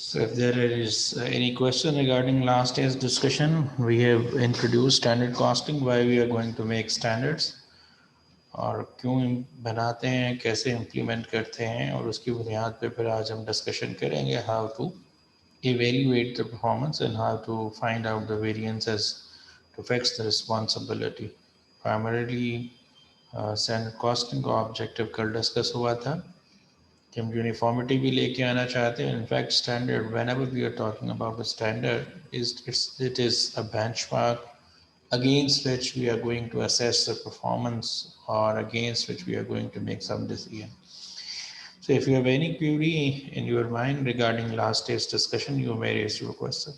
So if there is any question regarding last day's discussion, we have introduced standard costing, why we are going to make standards और क्यों बनाते हैं, कैसे implement करते हैं, और उसकी बुनियाद पे फिर आज हम डिस्कशन करेंगे how to evaluate the performance and how to find out the variances to fix the responsibility. Primarily standard costing का ऑब्जेक्टिव कल डिस्कस हुआ था कि हम यूनिफॉर्मिटी भी लेके आना चाहते हैं. In fact standard whenever we are talking about the standard it is a benchmark against which we are going to assess the performance or against which we are going to make some decision. So if you have any query in your mind regarding last day's discussion, you may raise your question.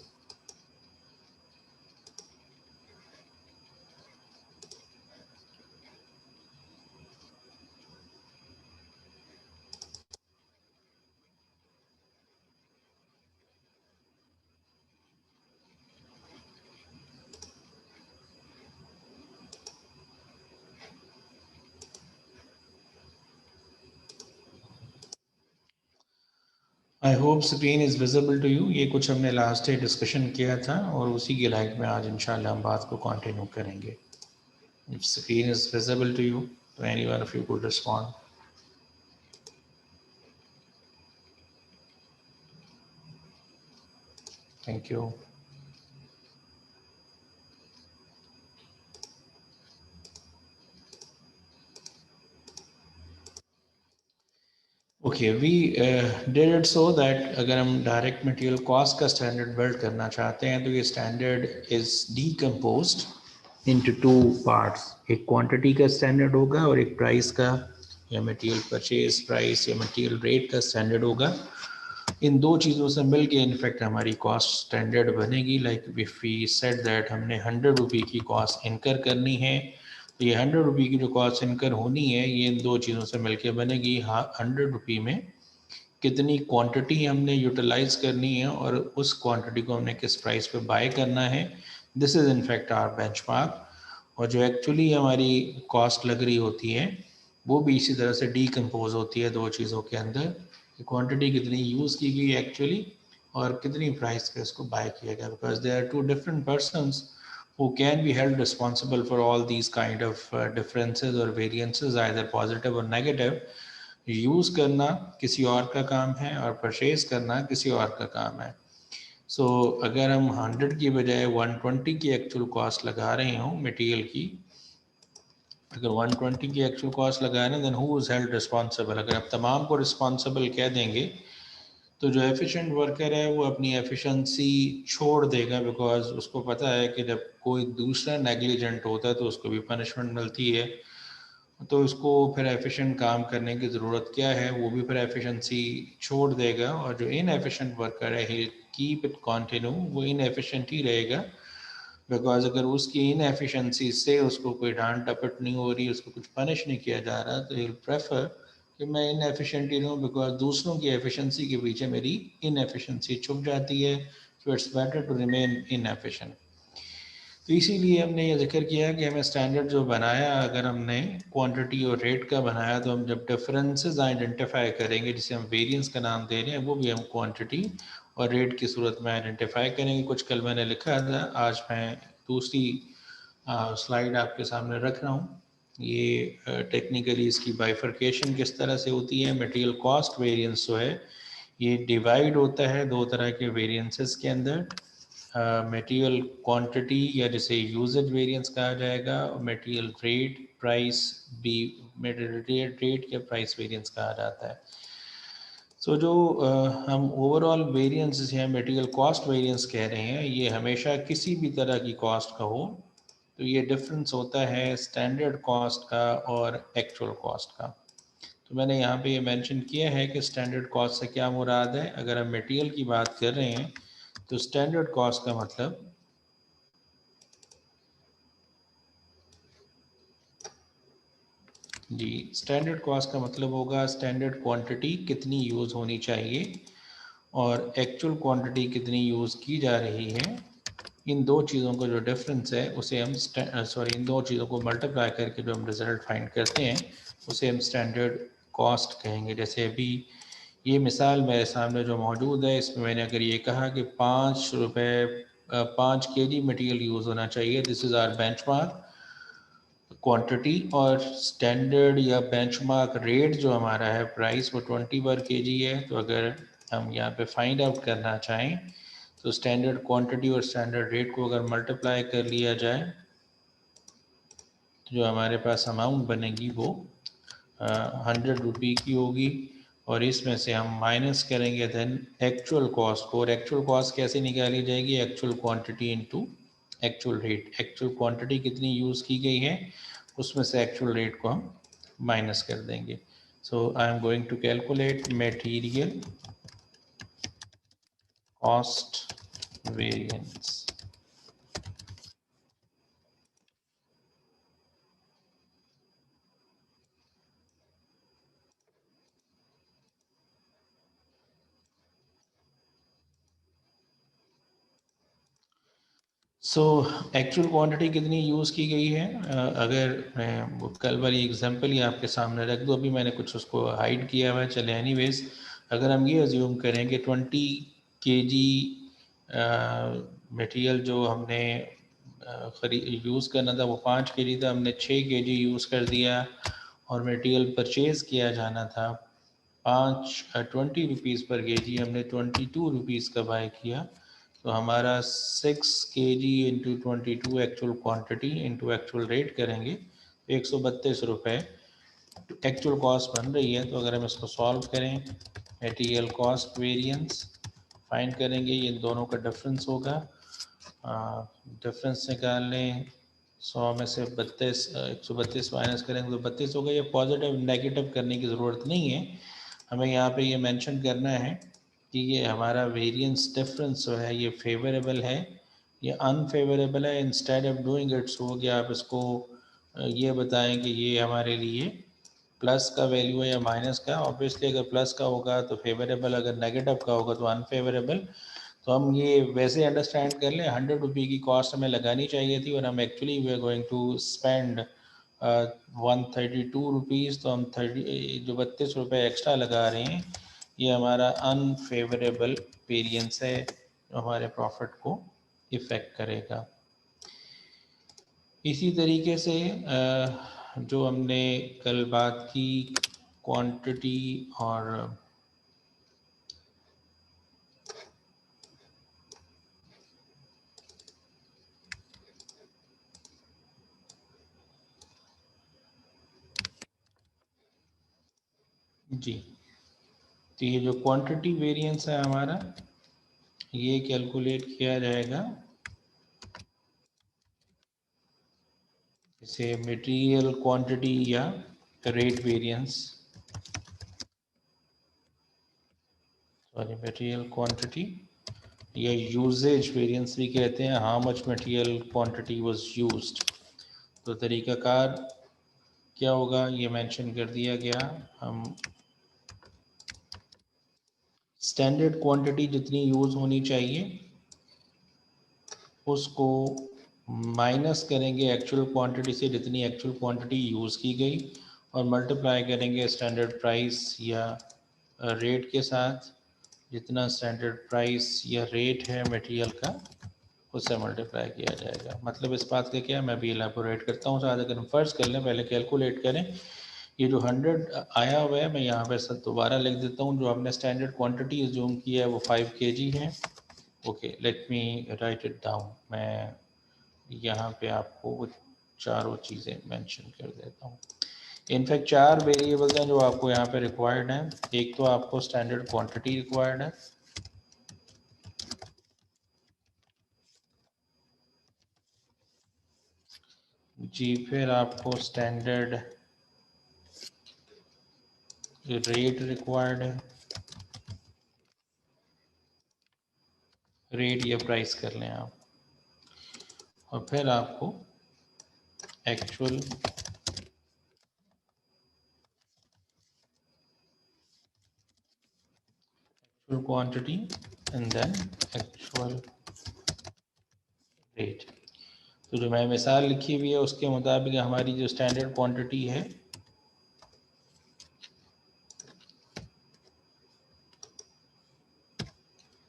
I hope screen is visible to you. ये कुछ हमने last day discussion किया था और उसी की light में आज इंशाल्लाह हम बात को कंटिन्यू करेंगे. If screen is visible to you तो any one of you could respond. Thank you. Okay we did it so that अगर हम डायरेक्ट मटेरियल कॉस्ट का स्टैंडर्ड बिल्ड करना चाहते हैं तो ये standard is decomposed into two parts. एक क्वांटिटी का स्टैंडर्ड होगा और एक प्राइस का या मटेरियल परचेज प्राइस या मटेरियल रेट का स्टैंडर्ड होगा. इन दो चीज़ों से मिल के इनफैक्ट हमारी कॉस्ट स्टैंडर्ड बनेगी. Like if we said that हमने 100 रुपये की कॉस्ट इनकर करनी है तो ये 100 रुपये की जो कॉस्ट इनकर होनी है ये इन दो चीज़ों से मिलके बनेगी. हाँ 100 रुपये में कितनी क्वांटिटी हमने यूटिलाइज करनी है और उस क्वांटिटी को हमने किस प्राइस पे बाय करना है. This is in fact our benchmark. और जो एक्चुअली हमारी कॉस्ट लग रही होती है वो भी इसी तरह से डीकम्पोज होती है दो चीज़ों के अंदर. क्वांटिटी कितनी यूज़ की गई एक्चुअली और कितनी प्राइस पे इसको बाय किया गया. Because there are two different persons who can be held responsible for all these kind of differences or variances, either positive or negative. Use करना किसी और का काम है और परचेज करना किसी और का काम है. सो अगर हम 100 की बजाय 120 की एक्चुअल कॉस्ट लगा रहे हों मटेरियल की, अगर 120 की एक्चुअल कॉस्ट लगा रहे हैं then who is held responsible. अगर आप तमाम को रिस्पॉन्सिबल कह देंगे तो जो एफिशिएंट वर्कर है वो अपनी एफिशिएंसी छोड़ देगा. बिकॉज उसको पता है कि जब कोई दूसरा नेग्लिजेंट होता है तो उसको भी पनिशमेंट मिलती है, तो उसको फिर एफिशिएंट काम करने की ज़रूरत क्या है, वो भी फिर एफिशिएंसी छोड़ देगा. और जो इनएफिशिएंट वर्कर है ही कीप इट कंटिन्यू, वो इनएफिशिएंट ही रहेगा. बिकॉज अगर उसकी इनएफिशिएंसी से उसको कोई डांट टपट नहीं हो रही, उसको कुछ पनिश नहीं किया जा रहा, तो ही प्रेफर कि मैं इनएफिशिएंट ही रहूँ. बिकॉज दूसरों की एफिशिएंसी के पीछे मेरी इनएफिशिएंसी छुप जाती है. So it's better to remain inefficient. तो इसीलिए हमने ये जिक्र किया कि हमें स्टैंडर्ड जो बनाया, अगर हमने क्वांटिटी और रेट का बनाया तो हम जब डिफरेंसेस आइडेंटिफाई करेंगे, जिसे हम वेरिएंस का नाम दे रहे हैं, वो भी हम क्वांटिटी और रेट की सूरत में आइडेंटिफाई करेंगे. कुछ कल मैंने लिखा था, आज मैं दूसरी स्लाइड आपके सामने रख रहा हूँ. ये टेक्निकली इसकी बाइफर्केशन किस तरह से होती है. मटेरियल कॉस्ट वेरिएंस जो है ये डिवाइड होता है दो तरह के वेरिएंसेस के अंदर. मटेरियल क्वांटिटी या जिसे यूजेज वेरिएंस कहा जाएगा, मटेरियल रेट प्राइस भी मटेरियल रेट या प्राइस वेरिएंस कहा जाता है. सो जो हम ओवरऑल वेरिएंस या मटेरियल कॉस्ट वेरिएंस कह रहे हैं, ये हमेशा किसी भी तरह की कॉस्ट का हो तो ये डिफरेंस होता है स्टैंडर्ड कॉस्ट का और एक्चुअल कॉस्ट का. तो मैंने यहाँ पे ये मेंशन किया है कि स्टैंडर्ड कॉस्ट से क्या मुराद है. अगर हम मटेरियल की बात कर रहे हैं तो स्टैंडर्ड कॉस्ट का मतलब जी, स्टैंडर्ड कॉस्ट का मतलब होगा स्टैंडर्ड क्वांटिटी कितनी यूज़ होनी चाहिए और एक्चुअल क्वांटिटी कितनी यूज़ की जा रही है. इन दो चीज़ों का जो डिफरेंस है उसे हम इन दो चीज़ों को मल्टीप्लाई करके जो हम रिजल्ट फाइंड करते हैं उसे हम स्टैंडर्ड कॉस्ट कहेंगे. जैसे अभी ये मिसाल मेरे सामने जो मौजूद है, इसमें मैंने अगर ये कहा कि 5 kg मटेरियल यूज़ होना चाहिए, this is our benchmark quantity, और स्टैंडर्ड या बेंचमार्क रेट जो हमारा है प्राइस वो 20/kg है। तो अगर हम यहाँ पे फाइंड आउट करना चाहें तो स्टैंडर्ड क्वांटिटी और स्टैंडर्ड रेट को अगर मल्टीप्लाई कर लिया जाए तो जो हमारे पास अमाउंट बनेगी वो 100 रुपये की होगी, और इसमें से हम माइनस करेंगे देन एक्चुअल कॉस्ट को। और एक्चुअल कॉस्ट कैसे निकाली जाएगी? Actual quantity into actual rate. Actual quantity कितनी यूज़ की गई है उसमें से एक्चुअल रेट को हम माइनस कर देंगे। So I am going to calculate material cost variance. So actual quantity कितनी यूज़ की गई है? अगर मैं वो कल वाली एग्जांपल ही आपके सामने रख दूँ, अभी मैंने कुछ उसको हाइड किया हुआ है, चले एनीवेज। अगर हम ये अज्यूम करें कि 20 kg मटेरियल जो हमने यूज़ करना था वो 5 kg था, हमने 6 kg यूज़ कर दिया, और मटेरियल परचेज़ किया जाना था 20 रुपीज़/kg, हमने 22 रुपीज़ का बाय किया। तो हमारा 6 kg into 22 actual quantity into actual rate करेंगे तो 132 रुपये एक्चुअल कॉस्ट बन रही है। तो अगर हम इसको सॉल्व करें, मटेरियल कॉस्ट वेरिएंस फाइंड करेंगे, ये दोनों का डिफरेंस होगा, डिफरेंस निकाल लें। 100 में से 132 माइनस करेंगे तो 32 होगा। ये पॉजिटिव नेगेटिव करने की ज़रूरत नहीं है, हमें यहाँ पे ये मेंशन करना है कि ये हमारा वेरिएंस डिफरेंस जो है ये फेवरेबल है या अनफेवरेबल है। Instead of doing it so कि आप इसको ये बताएं कि ये हमारे लिए प्लस का वैल्यू है या माइनस का। ऑब्वियसली अगर प्लस का होगा तो फेवरेबल, अगर नेगेटिव का होगा तो अनफेवरेबल। तो हम ये वैसे अंडरस्टैंड कर लें, 100 रुपये की कॉस्ट हमें लगानी चाहिए थी और हम actually we are going to spend 132 rupees. तो हम 30 जो 32 रुपये एक्स्ट्रा लगा रहे हैं ये हमारा अनफेवरेबल वेरिएंस है जो हमारे प्रॉफिट को इफ़ेक्ट करेगा। इसी तरीके से जो हमने कल बात की क्वांटिटी और जी, तो ये जो क्वांटिटी वेरिएंस है हमारा ये कैलकुलेट किया जाएगा इसे मटेरियल क्वांटिटी या rate variance, sorry material quantity या यूजेज वेरिएंस भी कहते हैं, how much material quantity was used. तो तरीकाकार क्या होगा ये मेंशन कर दिया गया। हम स्टैंडर्ड क्वांटिटी जितनी यूज़ होनी चाहिए उसको माइनस करेंगे एक्चुअल क्वांटिटी से जितनी एक्चुअल क्वांटिटी यूज़ की गई, और मल्टीप्लाई करेंगे स्टैंडर्ड प्राइस या रेट के साथ। जितना स्टैंडर्ड प्राइस या रेट है मटेरियल का उससे मल्टीप्लाई किया जाएगा। मतलब इस बात का क्या है, मैं भी इलेबोरेट करता हूँ। साथ अगर हम फर्ज कर लें, पहले कैलकुलेट करें, ये जो 100 आया हुआ है मैं यहाँ पे सब दोबारा लिख देता हूँ। जो हमने स्टैंडर्ड क्वांटिटी जूम की है वो 5 kg है। Okay, let me right it down. मैं यहाँ पे आपको वो चारों चीज़ें मेंशन कर देता हूँ। इनफैक्ट 4 वेरिएबल्स हैं जो आपको यहाँ पे रिक्वायर्ड हैं। एक तो आपको स्टैंडर्ड क्वांटिटी रिक्वायर्ड है, जी, फिर आपको स्टैंडर्ड रेट रिक्वायर्ड है, रेट या प्राइस कर लें आप, और फिर आपको actual quantity and then actual rate. तो जो मैं मिसाल लिखी हुई है उसके मुताबिक हमारी जो स्टैंडर्ड क्वांटिटी है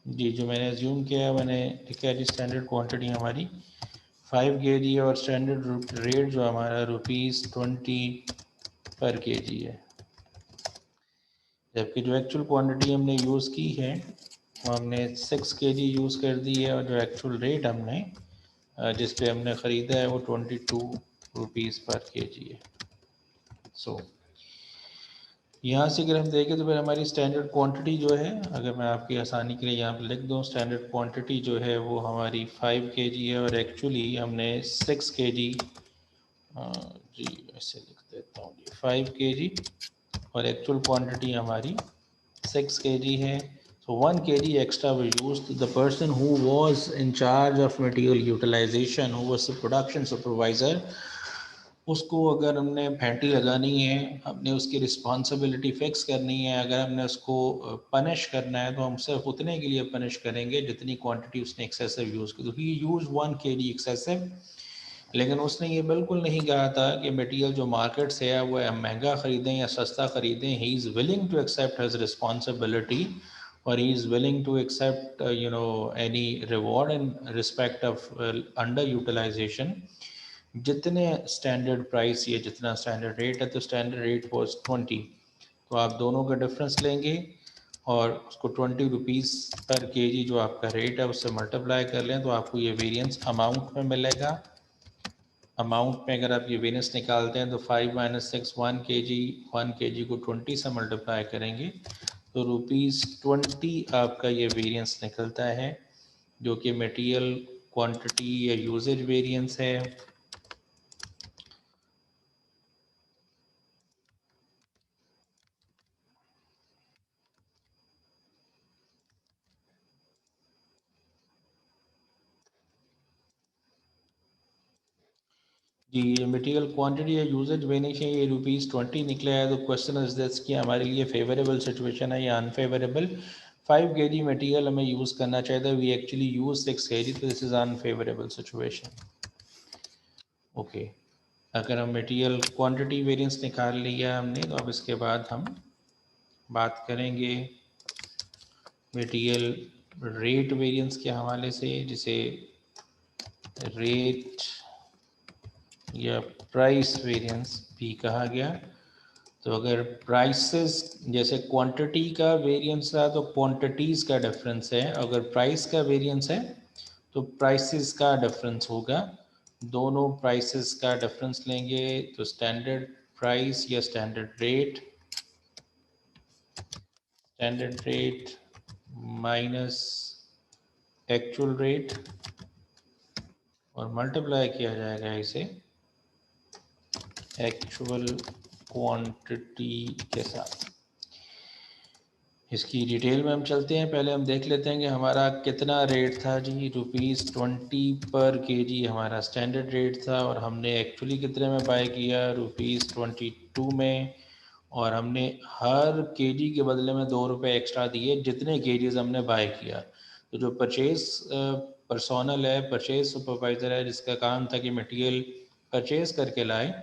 जी, जो मैंने एज्यूम किया है मैंने लिखा है जी स्टैंडर्ड क्वांटिटी हमारी 5 kg और स्टैंडर्ड रेट जो हमारा ₹20 पर kg है, जबकि जो एक्चुअल क्वांटिटी हमने यूज़ की है वो हमने 6 kg यूज़ कर दी है, और जो एक्चुअल रेट हमने जिस पे हमने ख़रीदा है वो ₹22 पर kg है। सो यहाँ से अगर हम देखें तो फिर हमारी स्टैंडर्ड क्वांटिटी जो है, अगर मैं आपकी आसानी के लिए यहाँ पर लिख दूँ, स्टैंडर्ड क्वांटिटी जो है वो हमारी 5 kg है, और एक्चुअली हमने 6 kg, जी ऐसे लिख देता हूँ जी 5 kg, और एक्चुअल क्वांटिटी हमारी 6 kg है। So 1 kg extra was used. The person who was in charge of material utilization, who was the production supervisor, उसको अगर हमने फैंटी लगानी है, हमने उसकी रिस्पॉन्सिबिलिटी फिक्स करनी है, अगर हमने उसको पनिश करना है तो हम सिर्फ उतने के लिए पनिश करेंगे जितनी क्वांटिटी उसने एक्सेसिव यूज़ की। तो ही यूज़ 1 kg एक्सेसिव, लेकिन उसने ये बिल्कुल नहीं कहा था कि मटेरियल जो मार्केट से है वो महंगा ख़रीदें या सस्ता ख़रीदें। He is willing to accept his responsibility, और he is willing to accept any reward in respect of under utilisation. जितने स्टैंडर्ड प्राइस या जितना स्टैंडर्ड रेट है, तो स्टैंडर्ड रेट वॉज 20, तो आप दोनों का डिफरेंस लेंगे और उसको ₹20 पर kg जो आपका रेट है उससे मल्टीप्लाई कर लें, तो आपको ये वेरिएंस अमाउंट में मिलेगा। अमाउंट में अगर आप ये वेरिएंस निकालते हैं तो 5 - 6 1 kg को 20 से मल्टीप्लाई करेंगे तो ₹20 आपका ये वेरिएंस निकलता है, जो कि मटेरियल क्वांटिटी या यूजेज वेरिएंस है। जी, ये मटेरियल क्वांटिटी या यूजेज वेरिएशन ये ₹20 निकला है। तो क्वेश्चन इज दिस कि हमारे लिए फेवरेबल सिचुएशन है या अनफेवरेबल। 5 kg मटेरियल हमें यूज़ करना चाहिए था, वी एक्चुअली यूज 6 kg, तो this is unfavourable situation. Okay, अगर हम मटेरियल क्वांटिटी वेरिएंस निकाल लिया हमने, तो अब इसके बाद हम बात करेंगे मटेरियल रेट वेरिएंस के हवाले से, जिसे रेट या प्राइस वेरिएंस भी कहा गया। तो अगर प्राइसेस जैसे क्वांटिटी का वेरिएंस रहा तो क्वांटिटीज़ का डिफरेंस है, अगर प्राइस का वेरिएंस है तो प्राइसेस का डिफरेंस होगा। दोनों प्राइसेस का डिफरेंस लेंगे तो स्टैंडर्ड प्राइस या standard rate minus actual rate, और मल्टीप्लाई किया जाएगा इसे एक्चुअल क्वांटिटी के साथ। इसकी डिटेल में हम चलते हैं। पहले हम देख लेते हैं कि हमारा कितना रेट था जी। ₹20 पर kg हमारा स्टैंडर्ड रेट था, और हमने एक्चुअली कितने में बाय किया, ₹22 में, और हमने हर kg के बदले में ₹2 एक्स्ट्रा दिए जितने kgs हमने बाय किया। तो जो परचेज पर्सोनल है, परचेज सुपरवाइज़र है, जिसका काम था कि मटेरियल परचेज करके लाए,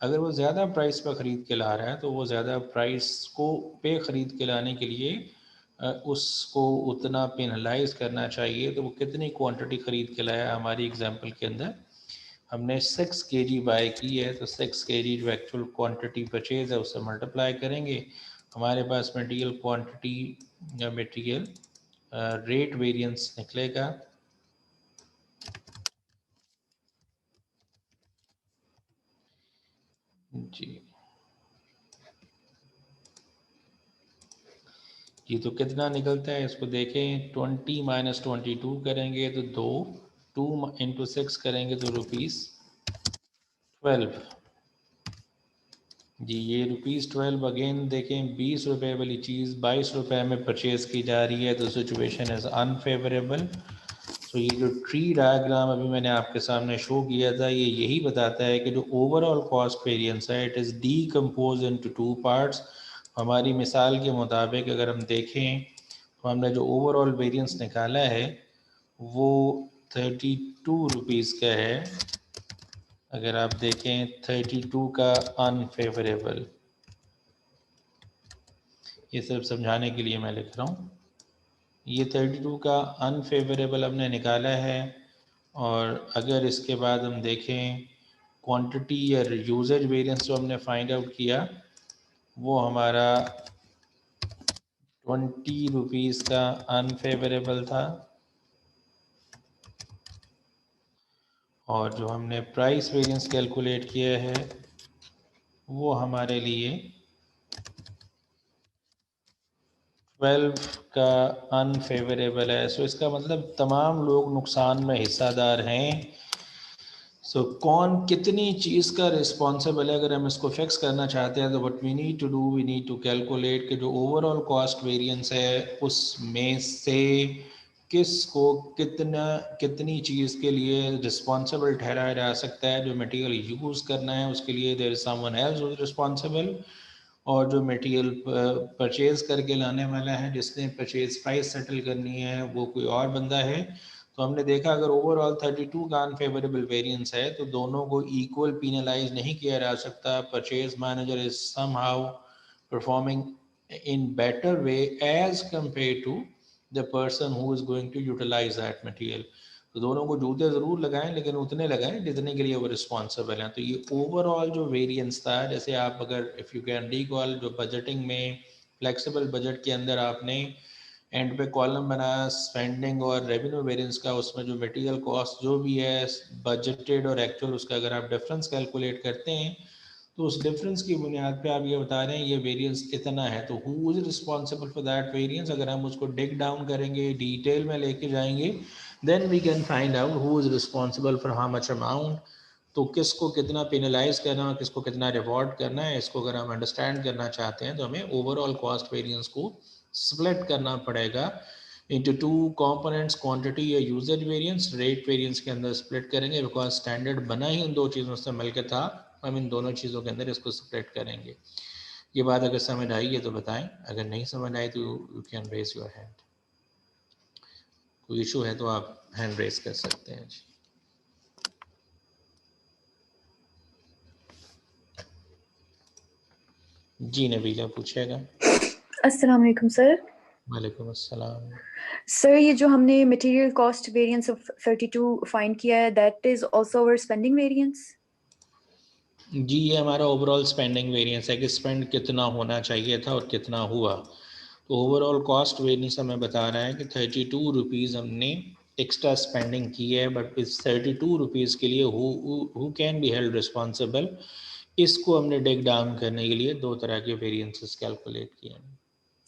अगर वो ज़्यादा प्राइस पर ख़रीद के ला रहा है तो वो ज़्यादा प्राइस को पे ख़रीद के लाने के लिए उसको उतना पेनलाइज करना चाहिए। तो वो कितनी क्वांटिटी ख़रीद के लाया, हमारी एग्जांपल के अंदर हमने 6 kg बाय की है, तो 6 kg जो एक्चुअल क्वांटिटी परचेज है उससे मल्टीप्लाई करेंगे, हमारे पास मटेरियल क्वांटिटी या मटेरियल रेट वेरिएंस निकलेगा। जी जी, तो कितना निकलता है इसको देखें। 20 - 22 करेंगे तो 2, 2 × 6 करेंगे तो ₹12। जी, ये ₹12 अगेन देखें, ₹20 वाली चीज़ ₹22 में परचेज़ की जा रही है, तो सिचुएशन इज़ अनफेवरेबल। तो ये जो ट्री डायग्राम अभी मैंने आपके सामने शो किया था, ये यही बताता है कि जो ओवरऑल कॉस्ट वेरिएंस है, it is decompose into 2 parts. हमारी मिसाल के मुताबिक अगर हम देखें तो हमने जो ओवरऑल वेरिएंस निकाला है वो ₹32 का है। अगर आप देखें 32 का अनफेवरेबल, ये सिर्फ समझाने के लिए मैं लिख रहा हूँ। ये 32 का अनफेवरेबल हमने निकाला है, और अगर इसके बाद हम देखें क्वांटिटी या यूजेज वेरिएंस जो हमने फाइंड आउट किया वो हमारा 20 रुपीज़ का अनफेवरेबल था, और जो हमने प्राइस वेरिएंस कैलकुलेट किया है वो हमारे लिए 12 का अनफेवरेबल है। सो इसका मतलब तमाम लोग नुकसान में हिस्सादार हैं। सो कौन कितनी चीज़ का रिस्पॉन्सिबल है, अगर हम इसको फिक्स करना चाहते हैं तो what we need to do, we need to calculate कि जो ओवरऑल कॉस्ट वेरिएंस है उसमें से किसको कितना कितनी चीज़ के लिए रिस्पॉन्सिबल ठहराया जा सकता है। जो मटेरियल यूज़ करना है उसके लिए there is someone else who is responsible, और जो मटेरियल परचेज करके लाने वाला है, जिसने परचेज प्राइस सेटल करनी है, वो कोई और बंदा है। तो हमने देखा अगर ओवरऑल 32 का अनफेवरेबल वेरिएंस है तो दोनों को इक्वल पीनलाइज नहीं किया जा सकता। Purchase manager is somehow performing in better way as compared to the person who is going to utilize that material. तो दोनों को जूते ज़रूर लगाएं, लेकिन उतने लगाएं जितने के लिए वो रिस्पॉन्सिबल हैं। तो ये ओवरऑल जो वेरिएंस था, जैसे आप अगर इफ़ यू कैन रिकॉल, जो बजटिंग में फ्लेक्सिबल बजट के अंदर आपने एंड पे कॉलम बनाया स्पेंडिंग और रेवेन्यू वेरिएंस का, उसमें जो मटेरियल कॉस्ट जो भी है बजटेड और एक्चुअल, उसका अगर आप डिफरेंस कैलकुलेट करते हैं तो उस डिफरेंस की बुनियाद पे आप ये बता रहे हैं ये वेरिएंस इतना है, तो who is responsible for that variance. अगर हम उसको डिग डाउन करेंगे, डिटेल में लेके जाएंगे, then we can find out who is responsible for how much amount. तो किसको कितना पेनलाइज करना है, किसको कितना रिवॉर्ड करना है, इसको अगर हम अंडरस्टैंड करना चाहते हैं तो हमें ओवरऑल कॉस्ट वेरिएंस को स्प्लिट करना पड़ेगा इंटू टू कंपोनेंट्स, क्वांटिटी या यूजेज वेरिएंस, रेट वेरिएंस के अंदर स्प्लिट करेंगे, बिकॉज स्टैंडर्ड बना ही इन दो चीज़ों से मिलकर था। हम इन दोनों चीज़ों के अंदर इसको स्प्लिट करेंगे। ये बात अगर समझ आई है तो बताएं, अगर नहीं समझ आई तो you can raise your hand. कोई इशू है तो आप हैंड रेज कर सकते हैं जी। जी नबीला पूछेगा। अस्सलाम वालेकुम सर। वालेकुम अस्सलाम। सर ये जो हमने material cost variance of 32 find किया है, that is also our spending variance? जी ये हमारा ओवरऑल स्पेंडिंग वेरिएंस है कि स्पेंड कितना होना चाहिए था और कितना हुआ। तो ओवरऑल कॉस्ट वेरिएंस हमें बता रहा है कि 32 रुपीज़ हमने एक्स्ट्रा स्पेंडिंग की है, बट इस 32 रुपीज़ के लिए who can be held responsible, इसको हमने डिग डाउन करने के लिए दो तरह के वेरिएंसेस कैलकुलेट किए हैं।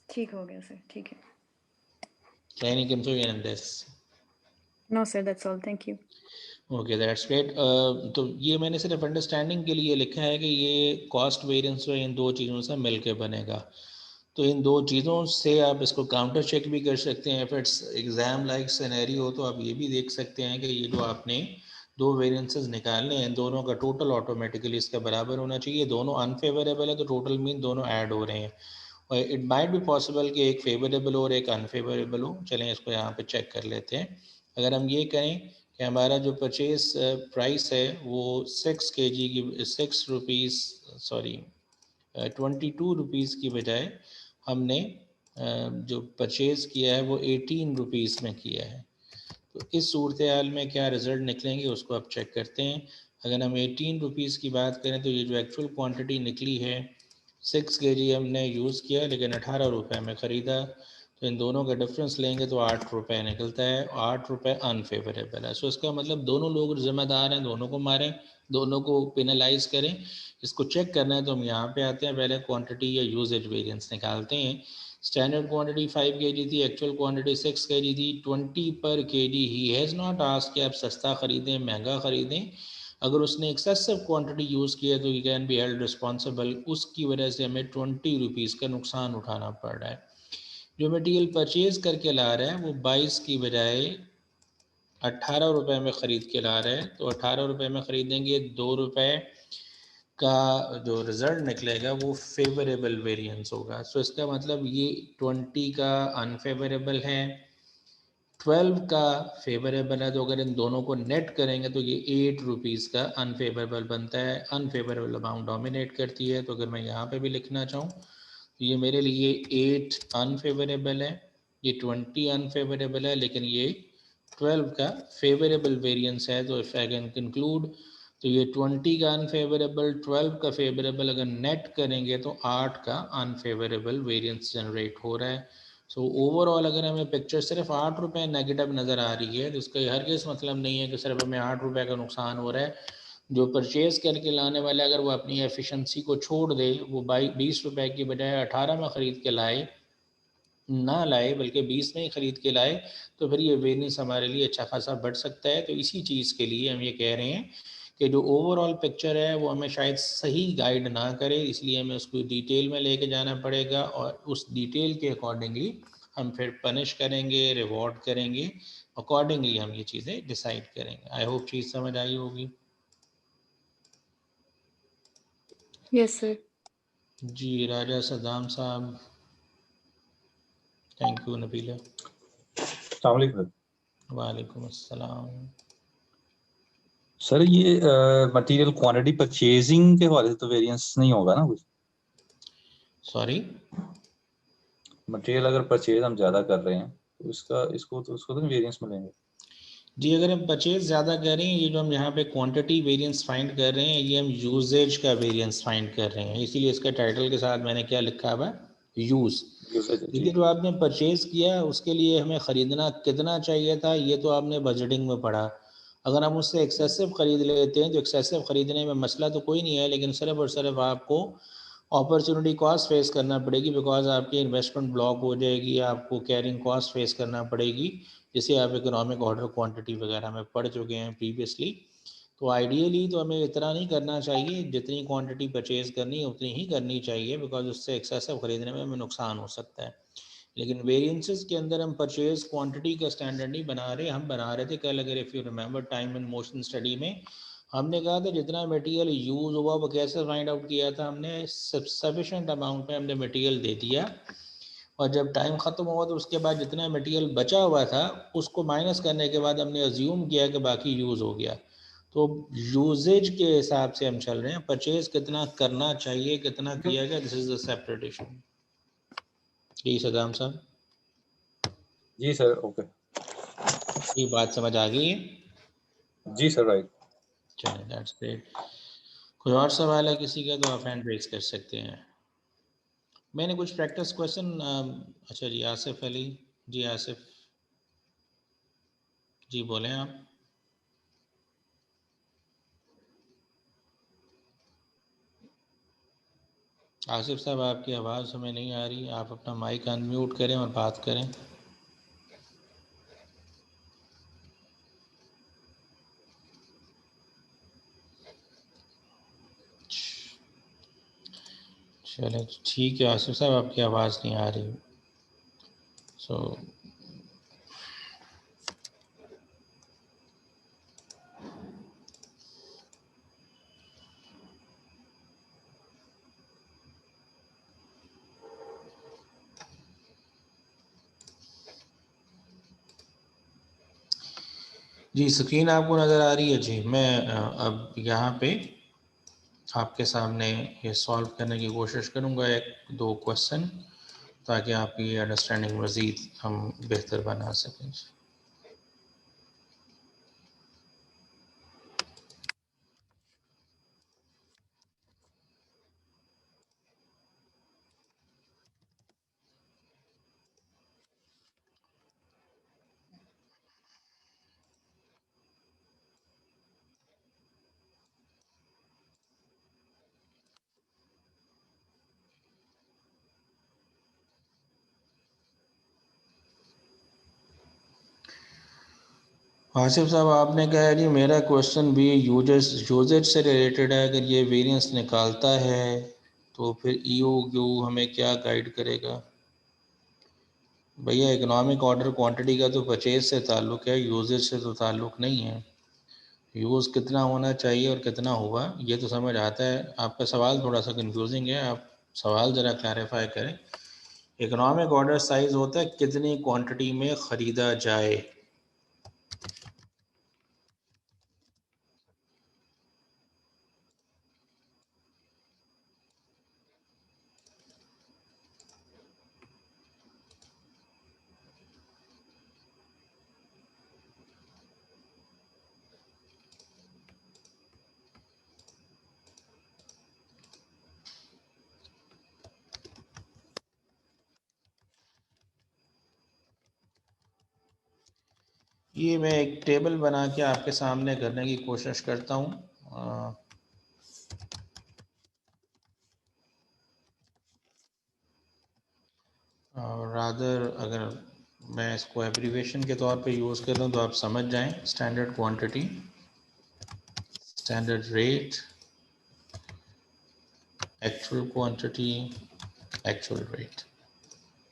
ठीक हो गया सर, ठीक है। Any confusion in this? No sir, that's all, thank you. Okay that's great. तो ये मैंने सिर्फ अंडरस्टैंडिंग के लिए लिखा है कि ये कॉस्ट वेरिएंस जो इन दो चीज़ों से मिलके बनेगा। तो इन दो चीज़ों से आप इसको काउंटर चेक भी कर सकते हैं। फिर एग्ज़ाम लाइक सिनेरियो हो तो आप ये भी देख सकते हैं कि ये जो आपने दो वेरिएंसेस निकालने हैं, दोनों का टोटल ऑटोमेटिकली इसका बराबर होना चाहिए। दोनों अनफेवरेबल है तो टोटल मीन दोनों ऐड हो रहे हैं, और इट माइट भी पॉसिबल कि एक फेवरेबल हो और एक अनफेवरेबल हो। चलें इसको यहाँ पे चेक कर लेते हैं। अगर हम ये करें कि हमारा जो परचेज प्राइस है वो 6 kg की 6 रुपीज़, सॉरी 22 रुपीज़ की बजाय हमने जो परचेज़ किया है वो 18 रुपीज़ में किया है। तो इस सूरत हाल में क्या रिज़ल्ट निकलेंगे उसको आप चेक करते हैं। अगर हम 18 रुपीज़ की बात करें तो ये जो एक्चुअल क्वांटिटी निकली है 6 kg हमने यूज़ किया, लेकिन 18 रुपये में ख़रीदा। तो इन दोनों का डिफरेंस लेंगे तो 8 रुपये निकलता है। 8 रुपये अनफेवरेबल है। सो इसका मतलब दोनों लोग ज़िम्मेदार हैं, दोनों को मारें, दोनों को पेनलाइज करें। इसको चेक करना है तो हम यहाँ पे आते हैं, पहले क्वांटिटी या यूजेज वेरिएंस निकालते हैं। स्टैंडर्ड क्वांटिटी 5 kg थी, एक्चुअल क्वांटिटी 6 kg थी। 20 पर kg he has not asked कि आप सस्ता ख़रीदें महंगा ख़रीदें। अगर उसने एक्सेसिव क्वांटिटी यूज़ की है तो you can be held responsible. उसकी वजह से हमें 20 रुपीज़ का नुकसान उठाना पड़ रहा है। जो मटीरियल परचेज़ करके ला रहा है वो 22 की बजाय 18 रुपये में ख़रीद के ला रहे हैं। तो 18 रुपये में ख़रीदेंगे, 2 रुपये का जो रिज़ल्ट निकलेगा वो फेवरेबल वेरिएंस होगा। सो इसका मतलब ये 20 का अनफेवरेबल है, 12 का फेवरेबल है। तो अगर इन दोनों को नेट करेंगे तो ये 8 रुपीज़ का अनफेवरेबल बनता है। अनफेवरेबल अमाउंट डोमिनेट करती है। तो अगर मैं यहाँ पे भी लिखना चाहूँ तो ये मेरे लिए 8 अनफेवरेबल है, ये 20 अनफेवरेबल है, लेकिन ये 12 का फेवरेबल वेरिएंस है। तो इफ आई कैन कंक्लूड, तो ये 20 का अनफेवरेबल, 12 का फेवरेबल अगर नेट करेंगे तो 8 का अनफेवरेबल वेरिएंस जनरेट हो रहा है। सो ओवरऑल अगर हमें पिक्चर सिर्फ 8 रुपये नेगेटिव नज़र आ रही है, तो इसका हर किस मतलब नहीं है कि सिर्फ हमें 8 रुपये का नुकसान हो रहा है। जो परचेज़ करके लाने वाले अगर वो अपनी एफिशिएंसी को छोड़ दे, वो 20 रुपए की बजाय 18 में ख़रीद के लाए, ना लाए बल्कि 20 में ही ख़रीद के लाए, तो फिर ये वेरिएंस हमारे लिए अच्छा खासा बढ़ सकता है। तो इसी चीज़ के लिए हम ये कह रहे हैं कि जो ओवरऑल पिक्चर है वो हमें शायद सही गाइड ना करे, इसलिए हमें उसको डिटेल में लेके जाना पड़ेगा और उस डिटेल के अकॉर्डिंगली हम फिर पनिश करेंगे, रिवॉर्ड करेंगे, अकॉर्डिंगली हम ये चीज़ें डिसाइड करेंगे। आई होप चीज़ समझ आई होगी। Yes sir. जी राजा सद्दाम साहब, थैंक यू नबीला। अस्सलाम वालेकुम। वालेकुम अस्सलाम। सर ये मटेरियल क्वांटिटी परचेजिंग के हवाले से तो वेरिएंस नहीं होगा ना कुछ? सॉरी, मटेरियल अगर परचेज हम ज्यादा कर रहे हैं तो उसको तो वेरिएंस मिलेंगे। जी अगर हम परचेज ज़्यादा कर रहे हैं, ये जो हम यहाँ पे क्वांटिटी वेरिएंस फाइंड कर रहे हैं, ये हम यूजेज का वेरिएंस फाइंड कर रहे हैं, इसीलिए इसका टाइटल के साथ मैंने क्या लिखा हुआ है, यूज़। क्योंकि जो आपने परचेज किया उसके लिए हमें ख़रीदना कितना चाहिए था, ये तो आपने बजटिंग में पढ़ा। अगर हम उससे एक्सेसिव ख़रीद लेते हैं तो एक्सेसिव ख़रीदने में मसला तो कोई नहीं है, लेकिन सिर्फ और सिर्फ आपको अपॉर्चुनिटी कॉस्ट फेस करना पड़ेगी, बिकॉज आपकी इन्वेस्टमेंट ब्लॉक हो जाएगी, आपको कैरिंग कॉस्ट फेस करना पड़ेगी, जिसे आप इकोनॉमिक ऑर्डर क्वांटिटी वगैरह में पढ़ चुके हैं प्रीवियसली। तो आइडियली तो हमें इतना नहीं करना चाहिए, जितनी क्वांटिटी परचेज़ करनी है उतनी ही करनी चाहिए, बिकॉज उससे एक्सेसिव ख़रीदने में हमें नुकसान हो सकता है। लेकिन वेरिएंसेस के अंदर हम परचेज क्वांटिटी का स्टैंडर्ड नहीं बना रहे, हम बना रहे थे कल, अगर if you remember time and motion study में हमने कहा था जितना मटेरियल यूज़ हुआ वो कैसे फाइंड आउट किया था, हमने सफिशेंट अमाउंट में हमने मटेरियल दे दिया, और जब टाइम ख़त्म हुआ तो उसके बाद जितना मटेरियल बचा हुआ था उसको माइनस करने के बाद हमने अज्यूम किया कि बाकी यूज़ हो गया। तो यूजेज के हिसाब से हम चल रहे हैं, परचेज कितना करना चाहिए, कितना किया गया, this is the separate issue. जी सदाम साहब, जी सर, ओके। ये बात समझ आ गई है? जी सर, राइट। चलिए दैट्स ग्रेट। कोई और सवाल है किसी का तो आप हैंड रेज कर सकते हैं। मैंने कुछ प्रैक्टिस क्वेश्चन, अच्छा जी आसिफ अली, जी आसिफ जी बोलें आप। आसिफ साहब आपकी आवाज़ हमें नहीं आ रही, आप अपना माइक अनम्यूट करें और बात करें। चले ठीक है आसिफ साहब, आपकी आवाज़ नहीं आ रही, सो जी स्क्रीन आपको नज़र आ रही है? जी मैं अब यहाँ पे आपके सामने ये सॉल्व करने की कोशिश करूँगा एक दो क्वेश्चन, ताकि आपकी अंडरस्टैंडिंग मज़ीद हम बेहतर बना सकें। आसिफ साहब आपने कहा है जी मेरा क्वेश्चन भी यूजेज से रिलेटेड है, अगर ये वेरिएंस निकालता है तो फिर ईओ क्यू हमें क्या गाइड करेगा? भैया इकोनॉमिक ऑर्डर क्वांटिटी का तो परचेज से ताल्लुक़ है, यूजेज से तो ताल्लुक़ नहीं है। यूज़ कितना होना चाहिए और कितना हुआ ये तो समझ आता है, आपका सवाल थोड़ा सा कंफ्यूजिंग है, आप सवाल ज़रा क्लैरिफाई करें। इकोनॉमिक ऑर्डर साइज़ होता है कितनी क्वांटिटी में ख़रीदा जाए। ये मैं एक टेबल बना के आपके सामने करने की कोशिश करता हूँ। रादर अगर मैं इसको एब्रीवेशन के तौर पे यूज़ कर लूँ तो आप समझ जाएं। Standard quantity, standard rate, actual quantity, actual rate.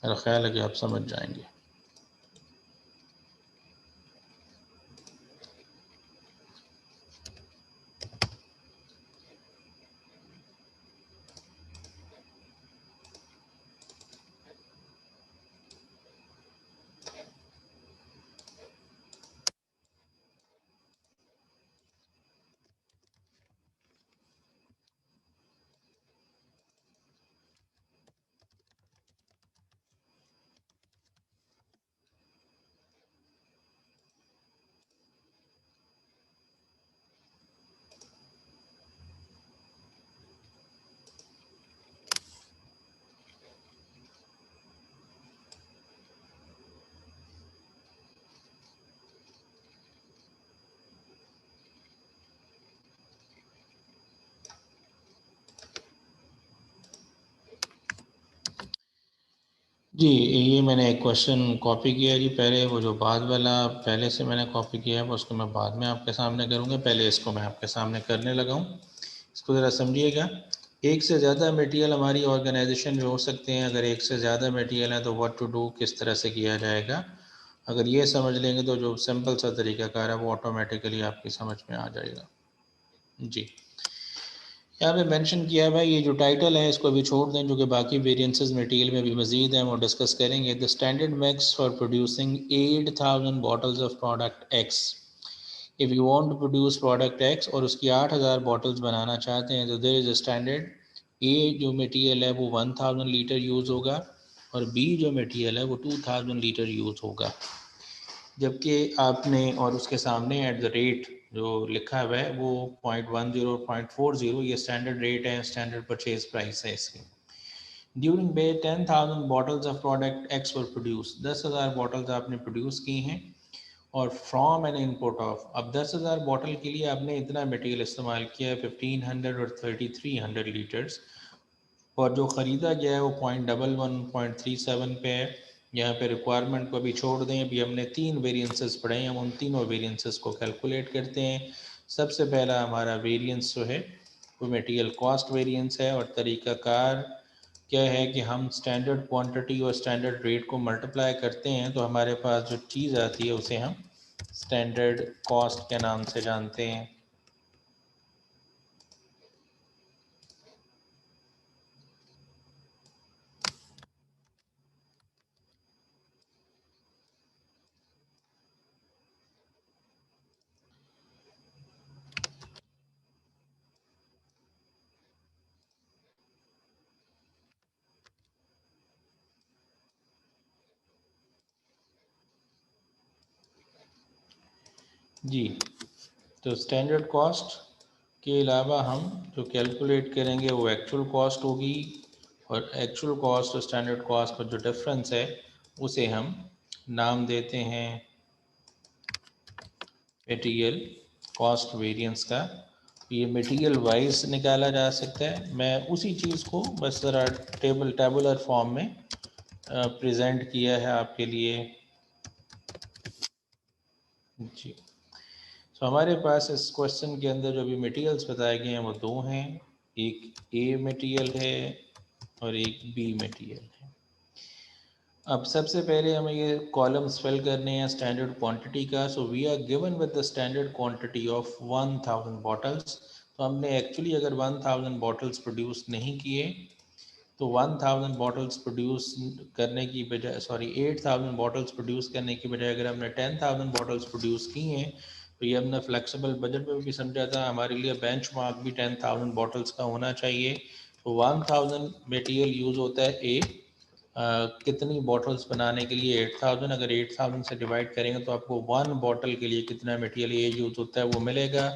मेरा ख्याल है कि आप समझ जाएंगे। जी, ये मैंने एक क्वेश्चन कॉपी किया जी। पहले वो जो बाद वाला पहले से मैंने कॉपी किया है, उसको मैं बाद में आपके सामने करूँगा। पहले इसको मैं आपके सामने करने लगा हूँ। इसको ज़रा समझिएगा। एक से ज़्यादा मटेरियल हमारी ऑर्गेनाइजेशन में हो सकते हैं। अगर एक से ज़्यादा मटेरियल है तो व्हाट टू डू, किस तरह से किया जाएगा। अगर ये समझ लेंगे तो जो सिंपल सा तरीक़ाकार है वो ऑटोमेटिकली आपकी समझ में आ जाएगा। जी, यहाँ पे मेंशन किया हुआ है, ये जो टाइटल है इसको अभी छोड़ दें, जो कि बाकी वेरिएंसेस मटेरियल में भी मजीद हैं, वो डिस्कस करेंगे। The standard mix for producing 8000 bottles of product x. If you want to produce product x और उसकी 8000 बॉटल्स बनाना चाहते हैं तो देयर इज़ अ स्टैंडर्ड। ए जो मटेरियल है वो 1000 लीटर यूज़ होगा और बी जो मटेरियल है वो 2000 लीटर यूज़ होगा। जबकि आपने और उसके सामने एट द रेट जो लिखा हुआ है वो 0.10 0.40 ये स्टैंडर्ड रेट है, स्टैंडर्ड परचेज प्राइस है इसकी। During May 10,000 bottles of product x were produce, 10,000 बॉटल्स आपने प्रोड्यूस की हैं। और फ्रॉम एन इनपुट ऑफ, अब 10,000 बॉटल के लिए आपने इतना मटेरियल इस्तेमाल किया है 1500 और 3300 लीटर्स, और जो ख़रीदा गया है वो 0.11 0.37 पे है। यहाँ पे रिक्वायरमेंट को भी छोड़ दें। अभी हमने 3 वेरिएंसेस पढ़े हैं, हम उन तीनों वेरिएंसेस को कैलकुलेट करते हैं। सबसे पहला हमारा वेरिएंस जो है वो मटेरियल कॉस्ट वेरिएंस है, और तरीक़ाकार क्या है कि हम स्टैंडर्ड क्वांटिटी और स्टैंडर्ड रेट को मल्टीप्लाई करते हैं तो हमारे पास जो चीज़ आती है उसे हम स्टैंडर्ड कॉस्ट के नाम से जानते हैं। जी, तो स्टैंडर्ड कॉस्ट के अलावा हम जो कैलकुलेट करेंगे वो एक्चुअल कॉस्ट होगी, और एक्चुअल कॉस्ट और स्टैंडर्ड कॉस्ट का जो डिफरेंस है उसे हम नाम देते हैं मटेरियल कॉस्ट वेरिएंस का। ये मटेरियल वाइज निकाला जा सकता है। मैं उसी चीज़ को बस ज़रा टेबुलर फॉर्म में प्रेजेंट किया है आपके लिए। जी, तो हमारे पास इस क्वेश्चन के अंदर जो भी मटेरियल्स बताए गए हैं वो दो हैं, एक ए मटेरियल है और एक बी मटेरियल है। अब सबसे पहले हमें ये कॉलम्स फिल करने हैं स्टैंडर्ड क्वांटिटी का। So we are given with the standard quantity of 1000 bottles. तो हमने एक्चुअली अगर 1000 बॉटल्स प्रोड्यूस नहीं किए तो 1000 बॉटल्स प्रोड्यूस करने की बजाय, सॉरी 8000 बॉटल्स प्रोड्यूस करने की बजाय अगर हमने 10,000 बॉटल्स प्रोड्यूस की हैं तो ये हमने फ्लेक्सिबल बजट में भी समझा था। हमारे लिए बेंचमार्क भी 10,000 बॉटल्स का होना चाहिए। तो 1000 मटेरियल यूज़ होता है ए कितनी बॉटल्स बनाने के लिए 8000। अगर 8000 से डिवाइड करेंगे तो आपको 1 बॉटल के लिए कितना मटेरियल ए यूज़ होता है वो मिलेगा।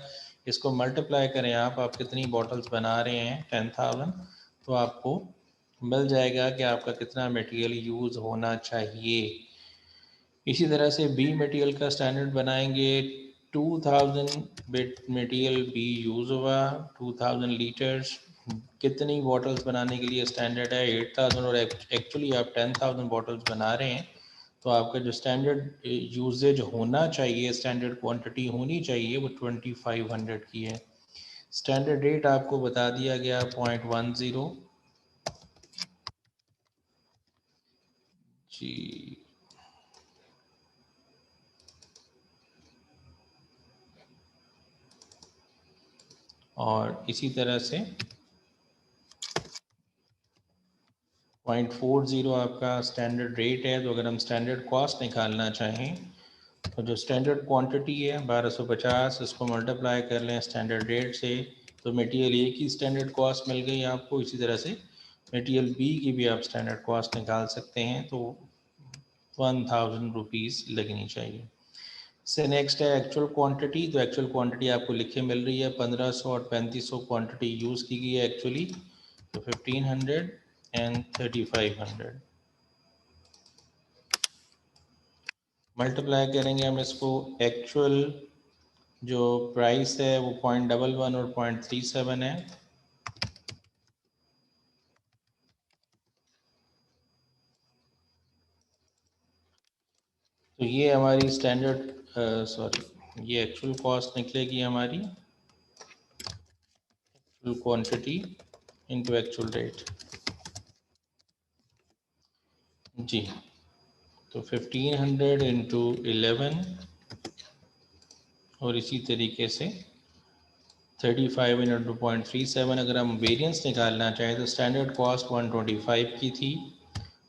इसको मल्टीप्लाई करें आप कितनी बॉटल्स बना रहे हैं 10,000, तो आपको मिल जाएगा कि आपका कितना मटेरियल यूज़ होना चाहिए। इसी तरह से बी मटेरियल का स्टैंडर्ड बनाएंगे। 2000 बिट मटेरियल बी यूज़ हुआ, 2000 लीटर्स। कितनी बॉटल्स बनाने के लिए स्टैंडर्ड है 8000, और एक्चुअली आप 10,000 बॉटल्स बना रहे हैं, तो आपका जो स्टैंडर्ड यूजेज होना चाहिए, स्टैंडर्ड क्वांटिटी होनी चाहिए, वो 2500 की है। स्टैंडर्ड रेट आपको बता दिया गया 0.10 जी। और इसी तरह से 0.40 आपका स्टैंडर्ड रेट है। तो अगर हम स्टैंडर्ड कॉस्ट निकालना चाहें, तो जो स्टैंडर्ड क्वांटिटी है 1250, इसको मल्टीप्लाई कर लें स्टैंडर्ड रेट से, तो मटेरियल ए की स्टैंडर्ड कॉस्ट मिल गई आपको। इसी तरह से मटेरियल बी की भी आप स्टैंडर्ड कॉस्ट निकाल सकते हैं, तो 1000 रुपीज़ लगनी चाहिए। से नेक्स्ट है एक्चुअल क्वांटिटी। तो एक्चुअल क्वांटिटी आपको लिखे मिल रही है 1500 और 3500 क्वांटिटी यूज़ की गई है एक्चुअली, तो 1500 एंड 3500 मल्टीप्लाई करेंगे हम इसको। एक्चुअल जो प्राइस है वो 0.11 और 0.37 है। तो ये हमारी स्टैंडर्ड ये एक्चुअल कॉस्ट निकलेगी हमारी, actual quantity into actual rate जी। तो 1500 इंटू 11 और इसी तरीके से 35 इंटू 0.37। अगर हम वेरिएंस निकालना चाहें तो स्टैंडर्ड कॉस्ट 125 की थी,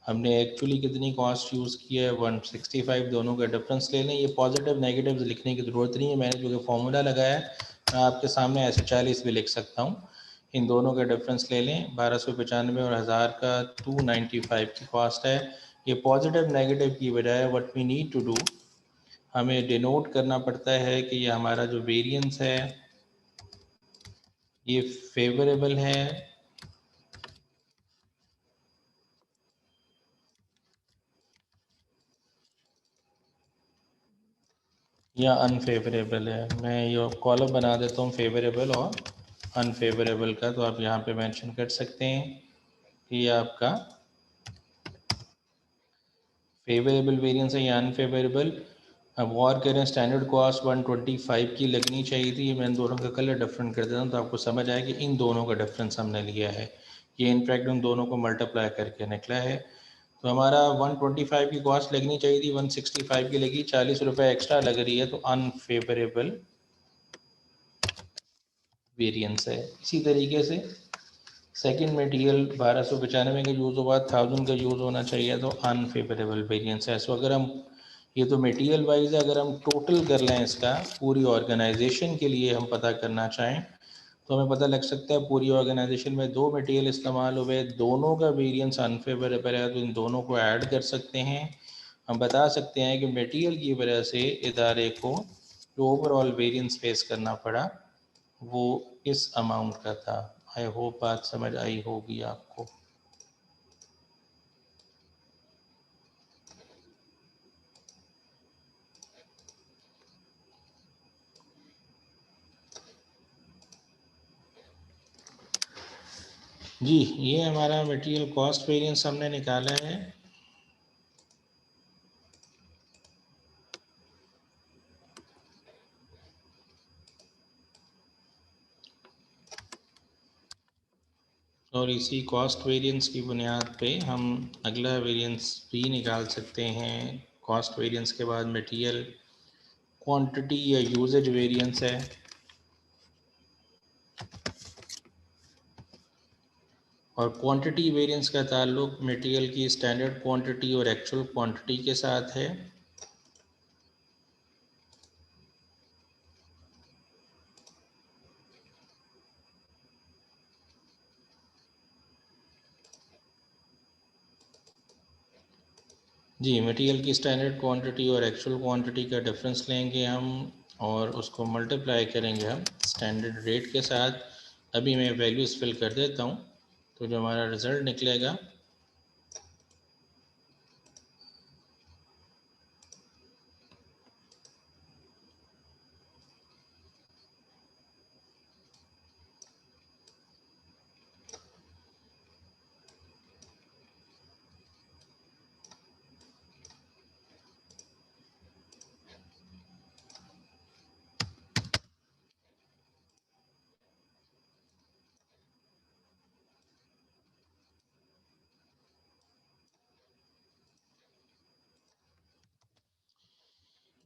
हमने एक्चुअली कितनी कॉस्ट यूज़ की है 165। दोनों का डिफरेंस ले लें। ये पॉजिटिव नेगेटिव लिखने की ज़रूरत नहीं है, मैंने जो कि फॉर्मूला लगाया है मैं आपके सामने ऐसे 40 भी लिख सकता हूँ। इन दोनों का डिफरेंस ले लें, 1295 और 1000 का 295 की कॉस्ट है। ये पॉजिटिव नेगेटिव की बजाय what we need to do, हमें डिनोट करना पड़ता है कि ये हमारा जो वेरिएंस है ये फेवरेबल है या अनफेवरेबल है। मैं ये कॉलम बना देता हूँ फेवरेबल और अनफेवरेबल का, तो आप यहाँ पे मेंशन कर सकते हैं कि ये आपका फेवरेबल वेरिएंस है या अनफेवरेबल। अब गौर करें, स्टैंडर्ड कॉस्ट 125 की लगनी चाहिए थी। मैं इन दोनों का कलर डिफरेंट कर देता हूँ तो आपको समझ आए कि इन दोनों का डिफरेंस हमने लिया है। ये इनफैक्ट उन दोनों को मल्टीप्लाई करके निकला है। तो हमारा 125 की कॉस्ट लगनी चाहिए थी, 165 की लगी, 40 रुपये एक्स्ट्रा लग रही है, तो अनफेवरेबल वेरिएंस है। इसी तरीके से सेकंड मटेरियल 1295 का यूज़ हुआ, 1000 का यूज़ होना चाहिए, तो अनफेवरेबल वेरिएंस है। सो अगर हम ये तो मटेरियल वाइज है, अगर हम टोटल कर लें इसका पूरी ऑर्गेनाइजेशन के लिए हम पता करना चाहें, तो हमें पता लग सकता है पूरी ऑर्गेनाइजेशन में 2 मटेरियल इस्तेमाल हुए, दोनों का वेरिएंस अनफेवरेबल है, तो इन दोनों को ऐड कर सकते हैं। हम बता सकते हैं कि मटेरियल की वजह से इदारे को जो ओवरऑल वेरिएंस फेस करना पड़ा वो इस अमाउंट का था। आई होप बात समझ आई होगी आपको। जी, ये हमारा मटेरियल कॉस्ट वेरिएंस हमने निकाला है। और इसी कॉस्ट वेरिएंस की बुनियाद पे हम अगला वेरिएंस भी निकाल सकते हैं। कॉस्ट वेरिएंस के बाद मटेरियल क्वांटिटी या यूजेज वेरिएंस है। और क्वांटिटी वेरिएंस का ताल्लुक मटेरियल की स्टैंडर्ड क्वांटिटी और एक्चुअल क्वांटिटी के साथ है। जी, मटेरियल की स्टैंडर्ड क्वांटिटी और एक्चुअल क्वांटिटी का डिफरेंस लेंगे हम और उसको मल्टीप्लाई करेंगे हम स्टैंडर्ड रेट के साथ। अभी मैं वैल्यूज़ फिल कर देता हूँ, तो जो हमारा रिज़ल्ट निकलेगा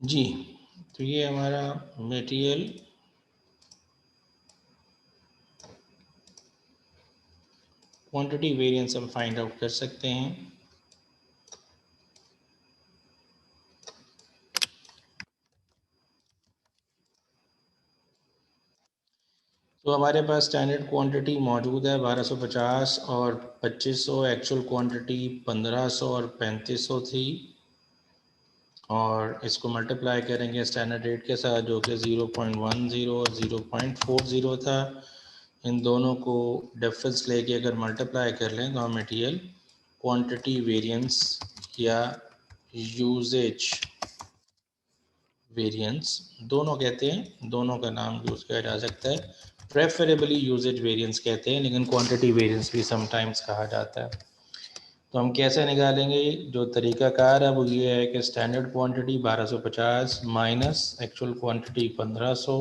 जी, तो ये हमारा मटेरियल क्वांटिटी वेरिएंस हम फाइंड आउट कर सकते हैं। तो हमारे पास स्टैंडर्ड क्वांटिटी मौजूद है 1250 और 2500, एक्चुअल क्वांटिटी 1500 और 3500 थी, और इसको मल्टीप्लाई करेंगे स्टैंडर्ड रेट के साथ जो कि 0.10 और 0.40 था। इन दोनों को डिफरेंस लेके अगर मल्टीप्लाई कर लें तो हम मटेरियल क्वांटिटी वेरिएंस या यूजेज वेरिएंस दोनों कहते हैं, दोनों का नाम यूज़ किया जा सकता है। प्रेफरेबली यूजेज वेरिएंस कहते हैं, लेकिन क्वांटिटी वेरिएंस भी समटाइम्स कहा जाता है। तो हम कैसे निकालेंगे? जो तरीकाकार है वो ये है कि standard quantity 1250 minus actual quantity 1500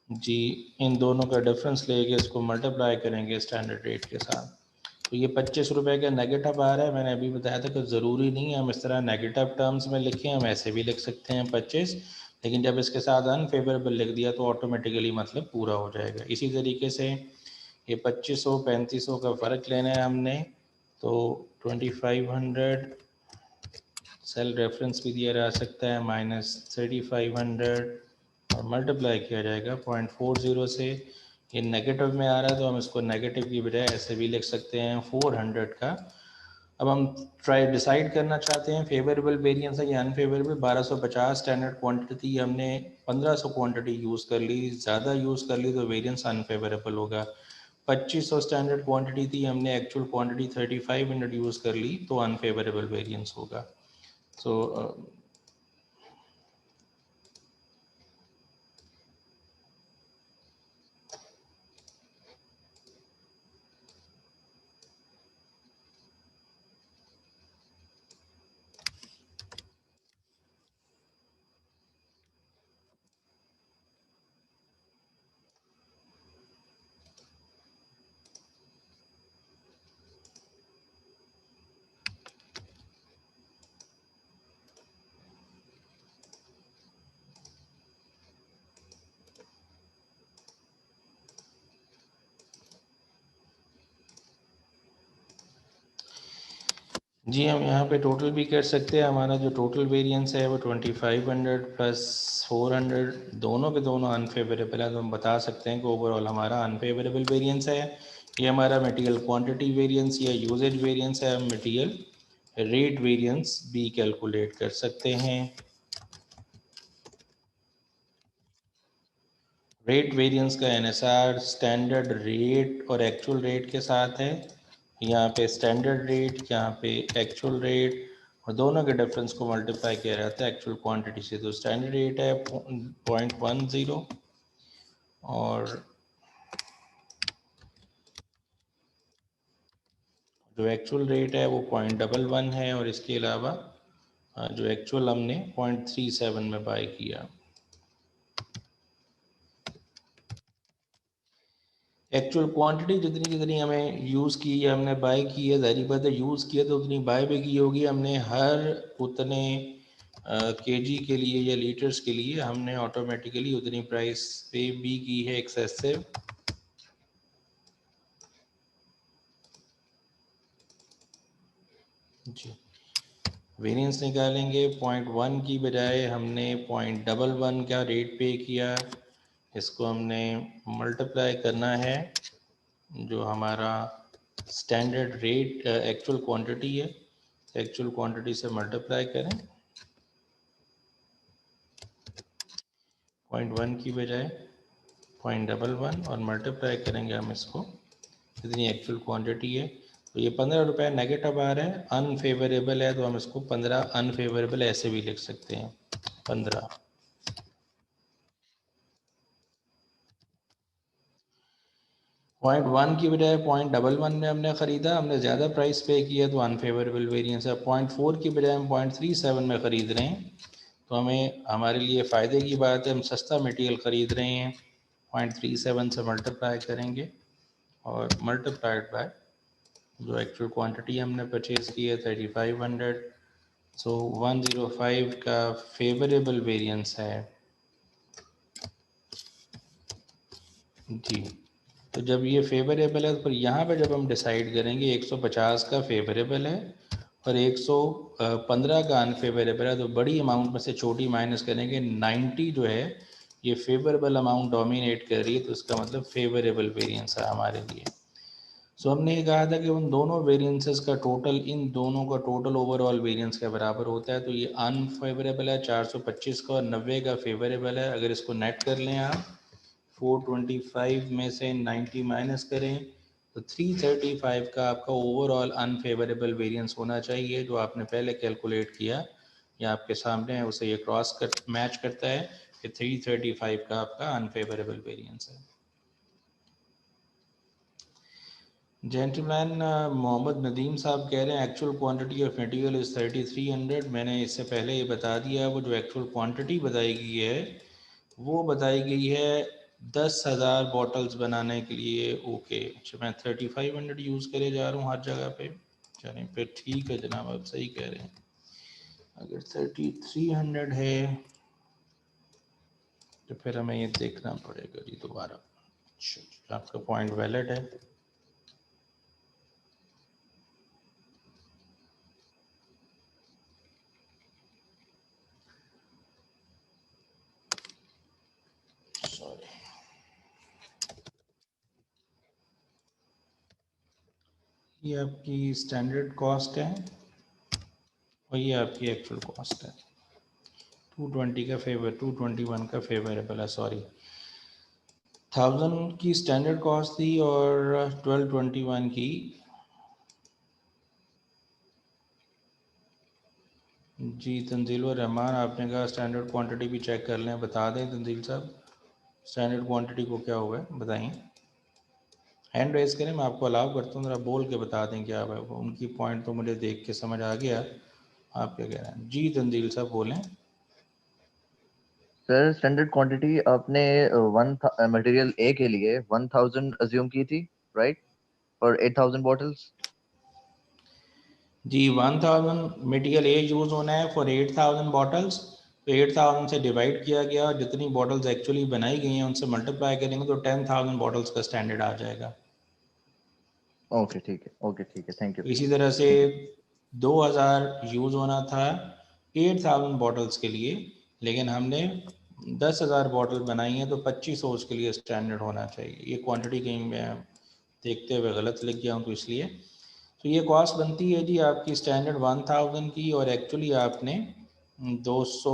जी, इन दोनों का डिफरेंस लेके इसको मल्टीप्लाई करेंगे स्टैंडर्ड रेट के साथ। तो ये 25 रुपये का नेगेटिव आ रहा है। मैंने अभी बताया था कि ज़रूरी नहीं है हम इस तरह नेगेटिव टर्म्स में लिखें, हम ऐसे भी लिख सकते हैं 25, लेकिन जब इसके साथ अनफेवरेबल लिख दिया तो ऑटोमेटिकली मतलब पूरा हो जाएगा। इसी तरीके से ये 2500 3500 का फ़र्क लेना है हमने, तो 2500 सेल रेफरेंस भी दिया जा सकता है माइनस 3500 और मल्टीप्लाई किया जाएगा 0.40 से। ये नेगेटिव में आ रहा है तो हम इसको नेगेटिव की बजाय ऐसे भी लिख सकते हैं 400 का। अब हम ट्राई डिसाइड करना चाहते हैं फेवरेबल वेरिएंस है या अनफेवरेबल। 1250 स्टैंडर्ड क्वांटिटी थी, हमने 1500 क्वांटिटी यूज़ कर ली, ज़्यादा यूज़ कर ली तो वेरिएंस अनफेवरेबल होगा। 2500 स्टैंडर्ड क्वांटिटी थी, हमने एक्चुअल क्वांटिटी 3500 यूज़ कर ली तो अनफेवरेबल वेरिएंस होगा। So जी, हम यहाँ पे टोटल भी कर सकते हैं। हमारा जो टोटल वेरिएंस है वो 2500 प्लस 400 दोनों के दोनों अनफेवरेबल है, तो हम बता सकते हैं कि ओवरऑल हमारा अनफेवरेबल वेरिएंस है। ये हमारा मटेरियल क्वांटिटी वेरिएंस या यूजेज वेरिएंस है। हम मटेरियल रेट वेरिएंस भी कैलकुलेट कर सकते हैं। रेट वेरिएंस का एनएसआर स्टैंडर्ड रेट और एक्चुअल रेट के साथ है। यहाँ पे स्टैंडर्ड रेट, यहाँ पे एक्चुअल रेट, और दोनों के डिफरेंस को मल्टीप्लाई किया जाता है एक्चुअल क्वांटिटी से। तो स्टैंडर्ड रेट है 0.10 और जो एक्चुअल रेट है वो 0.11 है, और इसके अलावा जो एक्चुअल हमने 0.37 में बाय किया। एक्चुअल क्वांटिटी जितनी जितनी हमें यूज़ की है, हमने बाय की है, ज़ाहिर बात है यूज़ किया तो उतनी बाय भी की होगी हमने। हर उतने केजी के लिए या लीटर्स के लिए हमने ऑटोमेटिकली उतनी प्राइस पे भी की है एक्सेसिव। जी, वेरिएंस निकालेंगे। 0.1 की बजाय हमने 0.11 का रेट पे किया। इसको हमने मल्टीप्लाई करना है जो हमारा स्टैंडर्ड रेट एक्चुअल क्वांटिटी है, एक्चुअल क्वांटिटी से मल्टीप्लाई करें 0.1 की बजाय 0.11 और मल्टीप्लाई करेंगे हम इसको जितनी एक्चुअल क्वांटिटी है। तो ये 15 रुपये नेगेटिव आ रहा है, अनफेवरेबल है, तो हम इसको 15 अनफेवरेबल ऐसे भी लिख सकते हैं 15। 0.1 की बजाय 0.11 में हमने ख़रीदा, हमने ज़्यादा प्राइस पे किया तो अनफेवरेबल वेरिएंस है। 0.4 की बजाय हम 0.37 में ख़रीद रहे हैं तो हमें हमारे लिए फ़ायदे की बात है, हम सस्ता मटेरियल ख़रीद रहे हैं। 0.37 से मल्टीप्लाई करेंगे और मल्टीप्लाइड बाय जो एक्चुअल क्वांटिटी हमने परचेज़ की है 3500, सो 105 का फेवरेबल वेरिएंस है जी। तो जब ये फेवरेबल है तो फिर यहाँ पे जब हम डिसाइड करेंगे 150 का फेवरेबल है और 115 का अनफेवरेबल है, तो बड़ी अमाउंट में से छोटी माइनस करेंगे। 90 जो है ये फेवरेबल अमाउंट डोमिनेट कर रही है, तो इसका मतलब फेवरेबल वेरिएंस है हमारे लिए। सो हमने ये कहा था कि उन दोनों वेरिएंसेस का टोटल, इन दोनों का टोटल ओवरऑल वेरिएंस के बराबर होता है। तो ये अनफेवरेबल है 425 का और 90 का फेवरेबल है। अगर इसको नेट कर लें आप, 425 में से 90 माइनस करें तो 335 का आपका ओवरऑल अनफेवरेबल वेरिएंस होना चाहिए, जो आपने पहले कैलकुलेट किया या आपके सामने है, उसे ये क्रॉस कर मैच करता है कि 335 का आपका अनफेवरेबल वेरिएंस है। जेंटलमैन मोहम्मद नदीम साहब कह रहे हैं actual quantity of material is 3300। मैंने इससे पहले ये बता दिया, वो जो एक्चुअल क्वांटिटी बताई गई है वो बताई गई है 10,000 बॉटल्स बनाने के लिए। ओके, अच्छा मैं 3500 यूज़ करे जा रहा हूँ हर जगह पे। चलें फिर ठीक है जनाब, आप सही कह रहे हैं। अगर 3300 है तो फिर हमें ये देखना पड़ेगा जी दोबारा। अच्छा, आपका पॉइंट वैलिड है। सॉरी, ये आपकी स्टैंडर्ड कॉस्ट है और ये आपकी एक्चुअल कॉस्ट है। 220 का फेवर, 221 का फेवरेबल है, सॉरी 1000 की स्टैंडर्ड कॉस्ट थी और 1221 की। जी तंजील व रहमान, आपने कहा स्टैंडर्ड क्वांटिटी भी चेक कर लें, बता दें तंजील साहब स्टैंडर्ड क्वांटिटी को क्या हुआ है बताइए। हैंड रेज करें, मैं आपको अलाउ करता हूँ, ज़रा बोल के बता दें क्या है वो। उनकी पॉइंट तो मुझे देख के समझ आ गया, आप क्या कह रहे हैं। जी तंजील साहब बोलें। सर स्टैंडर्ड क्वांटिटी आपने मटेरियल ए के लिए 1000 अज्यूम की थी, राइट, और 8000 बॉटल्स। जी 1000 मटेरियल ए यूज़ होना है फॉर 8000 बॉटल्स। तो 8000 से डिवाइड किया गया और जितनी बॉटल्स एक्चुअली बनाई गई हैं उनसे मल्टीप्लाई करेंगे तो 10,000 बॉटल्स का स्टैंडर्ड आ जाएगा। ओके ठीक है, ओके ठीक है, थैंक यू, इसी तरह से थैंक यू। 2000 यूज़ होना था 8000 बॉटल्स के लिए, लेकिन हमने 10,000 बॉटल बनाई हैं तो 2500 उसके लिए स्टैंडर्ड होना चाहिए। ये क्वांटिटी कहीं मैं देखते हुए गलत लिख गया हूँ तो इसलिए। तो ये कॉस्ट बनती है जी आपकी स्टैंडर्ड 1000 की और एक्चुअली आपने 200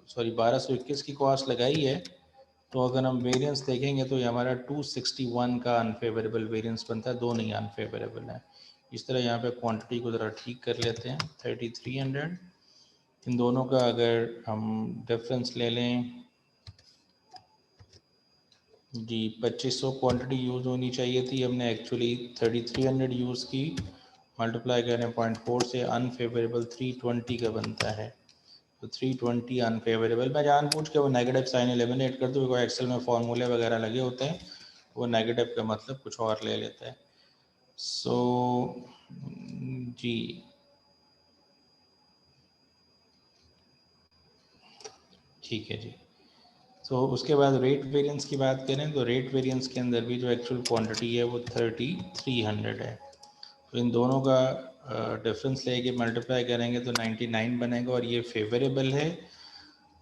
1221 की कॉस्ट लगाई है। तो अगर हम वेरिएंस देखेंगे तो ये हमारा 261 का अनफेवरेबल वेरिएंस बनता है, दो नहीं अनफेवरेबल है। इस तरह यहाँ पे क्वांटिटी को ज़रा ठीक कर लेते हैं। 3300 इन दोनों का अगर हम डिफरेंस ले लें जी, 2500 क्वांटिटी यूज़ होनी चाहिए थी, हमने एक्चुअली 3300 यूज़ की। मल्टीप्लाई करें 0.4 से, अनफेवरेबल 320 का बनता है। तो 320 अनफेवरेबल, मैं जानबूझ के वो नेगेटिव साइन एलिमिनेट कर दूँ, क्योंकि एक्सेल में फॉर्मूले वगैरह लगे होते हैं, वो नेगेटिव का मतलब कुछ और ले लेता है। सो जी ठीक है जी। तो उसके बाद रेट वेरिएंस की बात करें तो रेट वेरिएंस के अंदर भी जो एक्चुअल क्वांटिटी है वो 3300 है। तो इन दोनों का डिफरेंस लेके मल्टीप्लाई करेंगे तो 99 बनेगा और ये फेवरेबल है।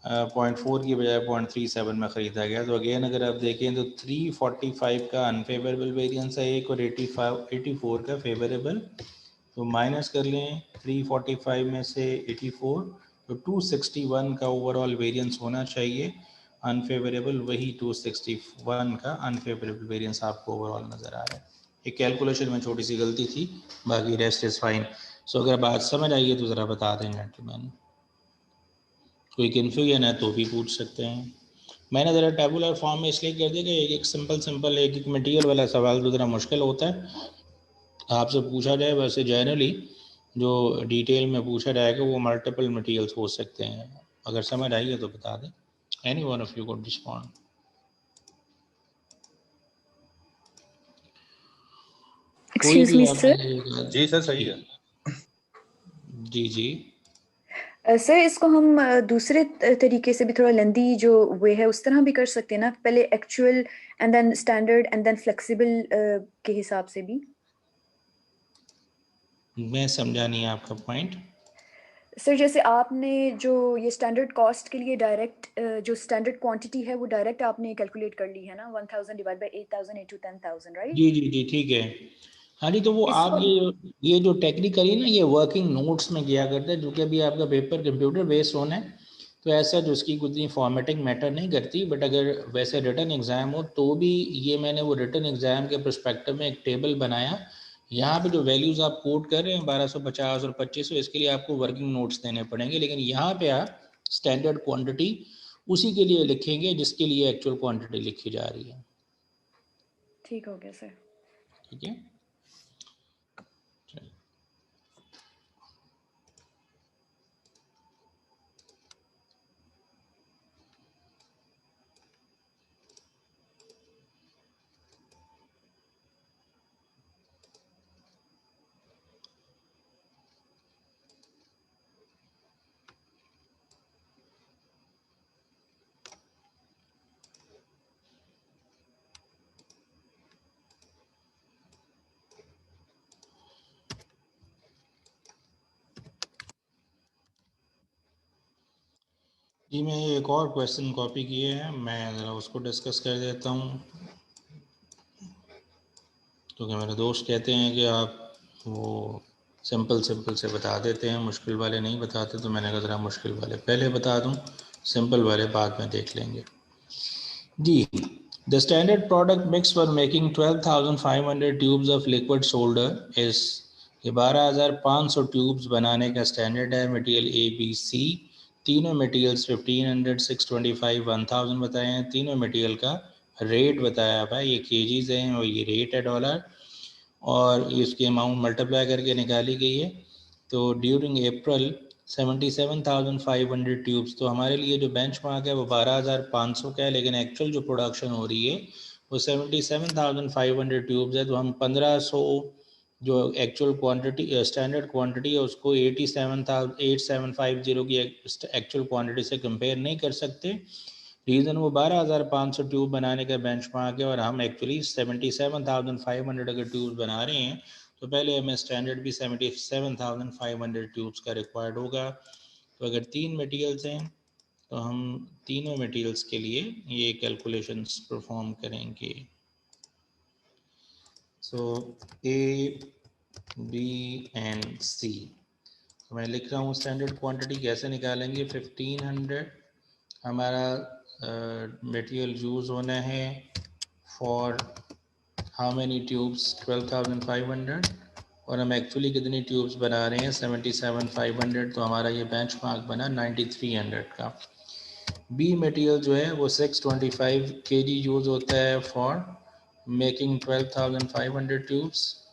0.4 की बजाय 0.37 में ख़रीदा गया। तो अगेन अगर आप देखें तो 345 का अनफेवरेबल वेरिएंस है एक और 84 का फेवरेबल। तो माइनस कर लें 345 में से 84, तो 261 का ओवरऑल वेरिएंस होना चाहिए अनफेवरेबल, वही 261 का अनफेवरेबल वेरिएंस आपको ओवरऑल नज़र आ रहा है। एक कैलकुलेशन में छोटी सी गलती थी, बाकी रेस्ट इज़ फाइन। सो अगर बात समझ आई है तो ज़रा बता दें जेंटलमैन, कोई कन्फ्यूजन है तो भी पूछ सकते हैं। मैंने ज़रा टेबुलर फॉर्म में इसलिए कर दिया कि एक सिंपल एक मटेरियल वाला सवाल तो ज़रा मुश्किल होता है, आपसे पूछा जाए। वैसे जनरली जो डिटेल में पूछा जाएगा वो मल्टीपल मटेरियल्स हो सकते हैं। अगर समझ आई है तो बता दें। Any one of you could respond. कोई Excuse भी me, आपने sir. जी सर, सही जी है। जी जी। सर इसको हम दूसरे तरीके से भी थोड़ा लेंदी जो वे है उस तरह भी कर सकते हैं ना, पहले actual and then standard and then flexible के हिसाब से भी। मैं समझा नहीं आपका पॉइंट। सर जैसे आपने जो ये स्टैंडर्ड कॉस्ट के लिए डायरेक्ट जो स्टैंडर्ड क्वांटिटी है वो डायरेक्ट आपने कैलकुलेट कर ली है ना, 1000 डिवाइड बाय 8000 इनटू 10000, राइट? जी जी जी ठीक है। हाँ जी, तो वो आप इसको ये जो टेक्निकली ना ये वर्किंग नोट्स में किया करते हैं, जो कि अभी आपका पेपर कंप्यूटर बेस्ड होना है, तो ऐसा जो उसकी कुछ फॉर्मेटिंग मैटर नहीं करती। बट अगर वैसे रिटन एग्जाम हो तो भी ये मैंने वो रिटन एग्जाम के परस्पेक्टिव में एक टेबल बनाया। यहाँ पे जो वैल्यूज आप कोट कर रहे हैं 1250 और 2500, इसके लिए आपको वर्किंग नोट्स देने पड़ेंगे, लेकिन यहाँ पे आप स्टैंडर्ड क्वांटिटी उसी के लिए लिखेंगे जिसके लिए एक्चुअल क्वांटिटी लिखी जा रही है। ठीक हो गया सर। ठीक है। चलिए। जी मैं ये एक और क्वेश्चन कॉपी किए हैं, मैं ज़रा उसको डिस्कस कर देता हूँ, क्योंकि मेरे दोस्त कहते हैं कि आप वो सिंपल सिंपल से बता देते हैं, मुश्किल वाले नहीं बताते, तो मैंने कहा ज़रा मुश्किल वाले पहले बता दूँ, सिंपल वाले बाद में देख लेंगे। जी, the standard product mix for making 12,500 tubes of liquid solder is, ये 12,500 ट्यूब्स बनाने का स्टैंडर्ड है। मटेरियल ए बी सी, तीनों मटेरियल्स 1500 625 1000 बताए हैं। तीनों मटेरियल का रेट बताया हुआ है, ये केजीज हैं और ये रेट है डॉलर, और इसकी अमाउंट मल्टीप्लाई करके निकाली गई है। तो ड्यूरिंग अप्रैल 77,500 ट्यूब्स, तो हमारे लिए जो बेंचमार्क है वो 12,500 का है, लेकिन एक्चुअल जो प्रोडक्शन हो रही है वो 77,500 ट्यूब्स है। तो हम 1500 जो एक्चुअल क्वांटिटी स्टैंडर्ड क्वांटिटी है उसको 8750 की एक्चुअल क्वांटिटी से कंपेयर नहीं कर सकते। रीज़न वो 12,500 ट्यूब बनाने का बेंचमार्क है और हम एक्चुअली 77,500 अगर ट्यूब बना रहे हैं तो पहले हमें स्टैंडर्ड भी 77,500 ट्यूब्स का रिक्वायर्ड होगा। तो अगर तीन मटेरियल्स हैं तो हम तीनों मटेरियल्स के लिए ये कैलकुलेशंस परफॉर्म करेंगे। सो ए बी एंड सी, तो मैं लिख रहा हूँ स्टैंडर्ड क्वांटिटी कैसे निकालेंगे। 1500 हमारा मटेरियल यूज़ होना है फॉर हाउ मैनी ट्यूब्स 12,500, और हम एक्चुअली कितनी ट्यूब्स बना रहे हैं 77,500, तो हमारा ये बेंचमार्क बना 9300 का। बी मटेरियल जो है वो 625 kg यूज़ होता है फॉर मेकिंग 12,500 ट्यूब्स,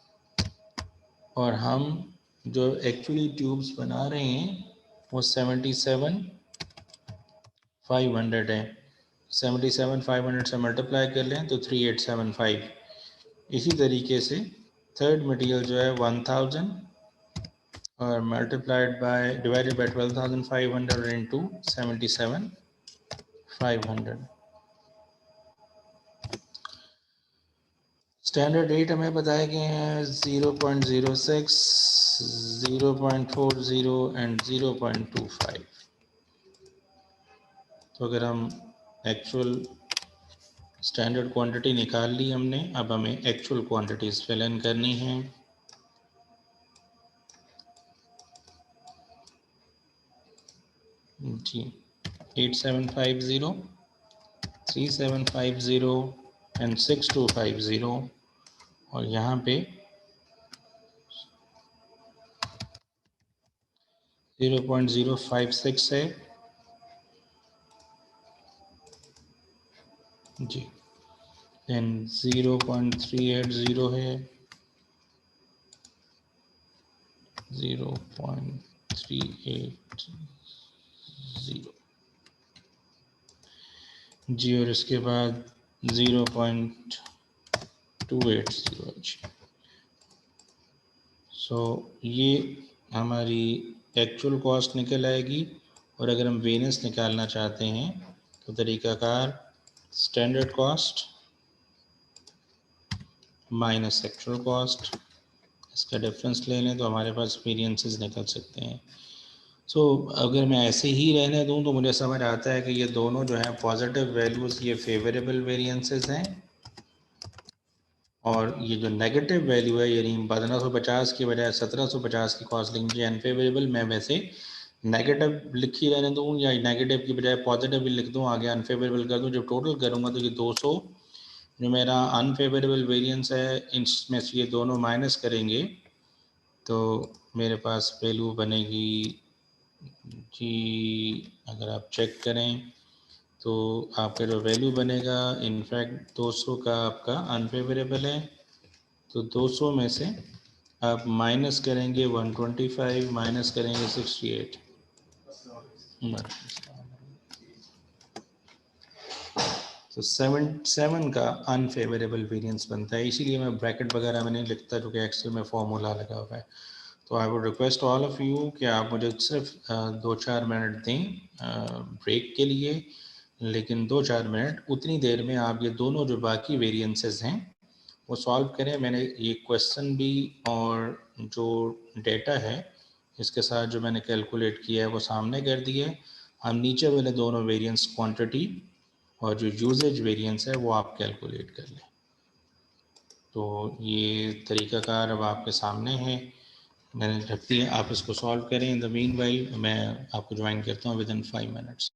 और हम जो एक्चुअली ट्यूब्स बना रहे हैं वो 77,500 है। 77,500 से मल्टीप्लाई कर लें तो 3875। इसी तरीके से थर्ड मटेरियल जो है 1000 और multiplied by divided by 12,500 into 77,500। Standard rate हमें बताए गए हैं 0.06, 0.40 एंड 0.25। तो अगर हम एक्चुअल स्टैंडर्ड क्वांटिटी निकाल ली हमने, अब हमें एक्चुअल क्वांटिटीज फिल इन करनी है। जी 8750, 3750 एंड 6250, और यहाँ पे 0.056 है जी, देन 0.380 है, 0.380 जी, और इसके बाद 0.280 जी। सो ये हमारी एक्चुअल कॉस्ट निकल आएगी। और अगर हम वेरिएंस निकालना चाहते हैं तो तरीकाकार standard cost minus actual cost, इसका डिफरेंस ले लें तो हमारे पास वेरिएंसेस निकल सकते हैं। सो अगर मैं ऐसे ही रहने दूं तो मुझे समझ आता है कि ये दोनों जो हैं पॉजिटिव वैल्यूज़ ये फेवरेबल वेरिएंसेस हैं, और ये जो नेगेटिव वैल्यू है यानी 1550 की बजाय 1750 की कॉस्ट लिख लीजिए अनफेवरेबल, मैं वैसे नेगेटिव लिख ही रहने दूँ या नेगेटिव की बजाय पॉजिटिव भी लिख दूँ, आगे अनफेवरेबल कर दूँ। जब टोटल करूँगा तो ये 200 जो मेरा अनफेवरेबल वेरिएंस है इसमें से ये दोनों माइनस करेंगे तो मेरे पास वैल्यू बनेगी जी, अगर आप चेक करें तो आपका जो वैल्यू बनेगा इनफैक्ट 200 का आपका अनफेवरेबल है, तो 200 में से आप माइनस करेंगे 125 माइनस करेंगे 68, तो 7 का अनफेवरेबल वेरिएंस बनता है। इसीलिए मैं ब्रैकेट वगैरह में नहीं लिखता जो कि एक्सेल में फॉर्मूला लगा हुआ है। तो I would request all of you कि आप मुझे सिर्फ 2-4 मिनट दें ब्रेक के लिए, लेकिन 2-4 मिनट उतनी देर में आप ये दोनों जो बाकी वेरिएंसेस हैं वो सॉल्व करें। मैंने ये क्वेश्चन भी और जो डेटा है इसके साथ जो मैंने कैलकुलेट किया है वो सामने कर दिया है। हम नीचे वाले दोनों वेरिएंस क्वांटिटी और जो यूजेज वेरिएंस है वो आप कैलकुलेट कर लें। तो ये तरीक़ाकार अब आपके सामने है, मैंने रख दिया, आप इसको सॉल्व करें। इन द मीन वाइल मैं आपको ज्वाइन करता हूँ विदिन 5 मिनट्स।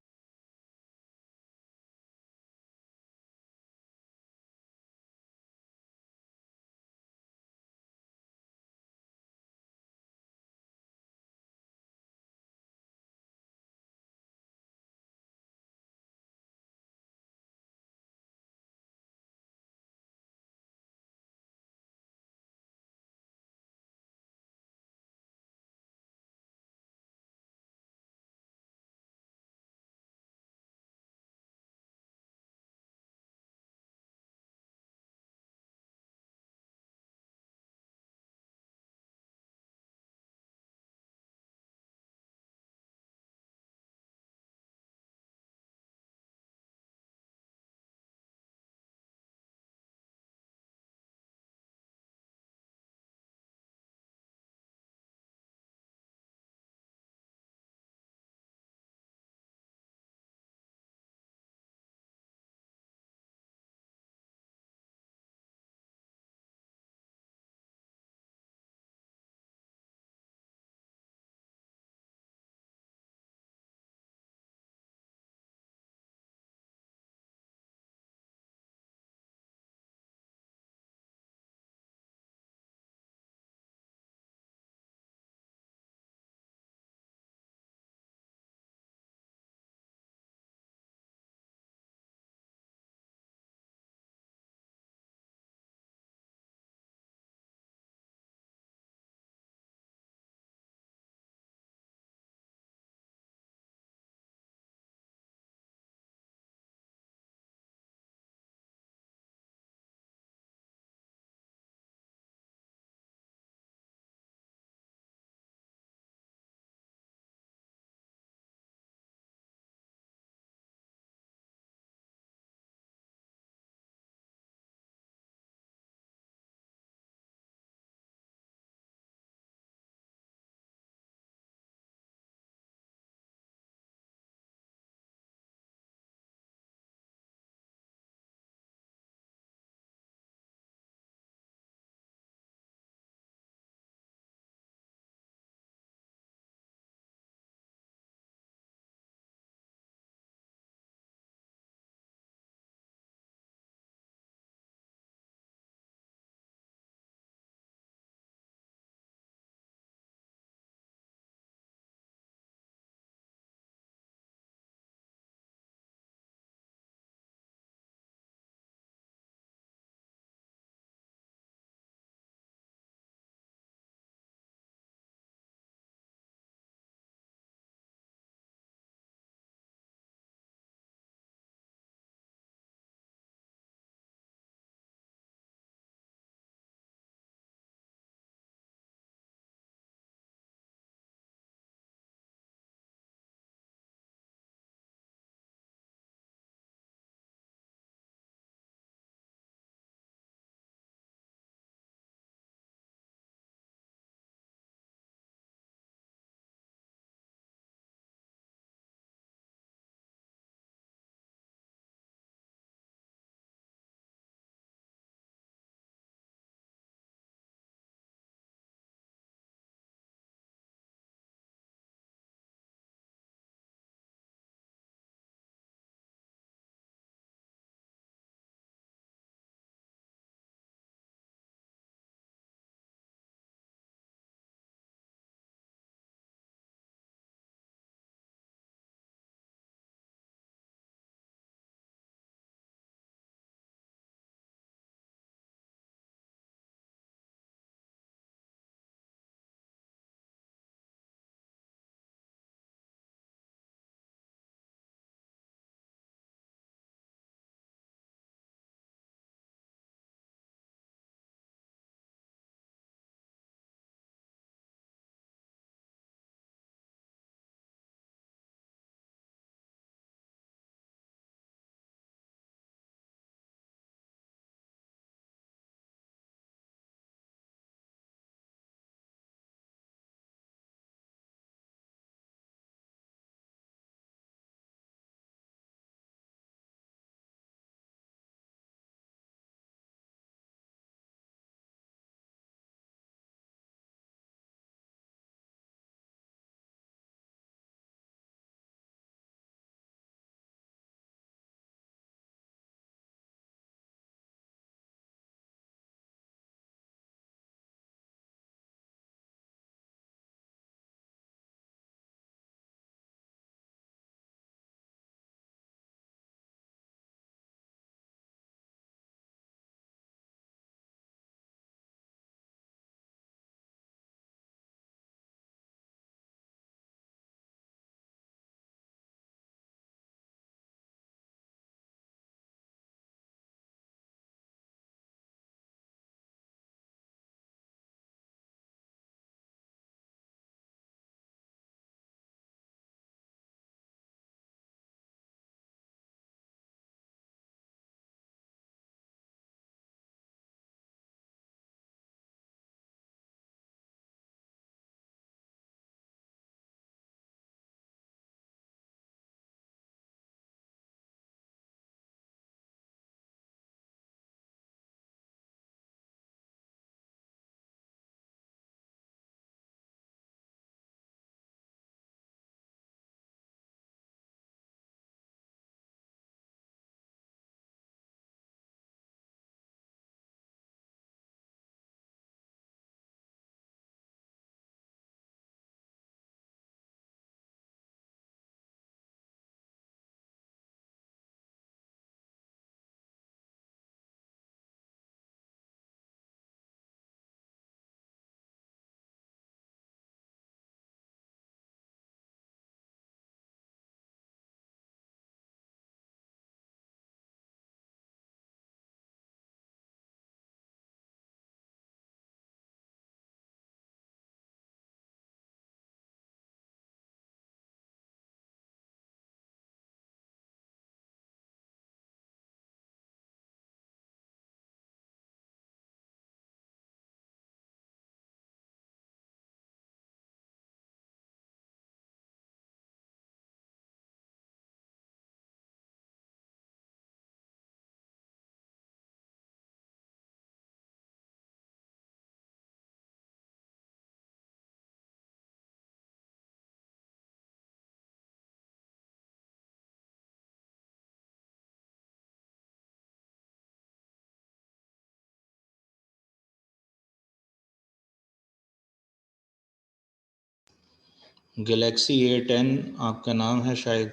गैलेक्सी A10 आपका नाम है शायद,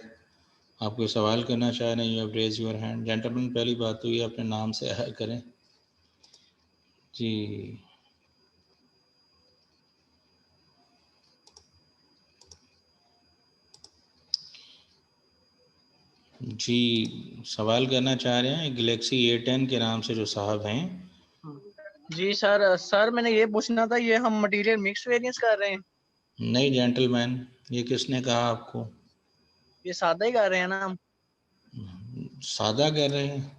आप कोई सवाल करना चाह रहे हैं? You have raise your hand. Gentleman, पहली बात तो ये अपने नाम से करें जी। जी सवाल करना चाह रहे हैं गैलेक्सी A10 के नाम से जो साहब हैं। जी सर मैंने ये पूछना था, ये हम मटेरियल मिक्स वेरिएंस कर रहे हैं? नहीं जेंटलमैन, ये किसने कहा आपको? ये सादा ही कर रहे हैं ना हम? सादा कर रहे हैं?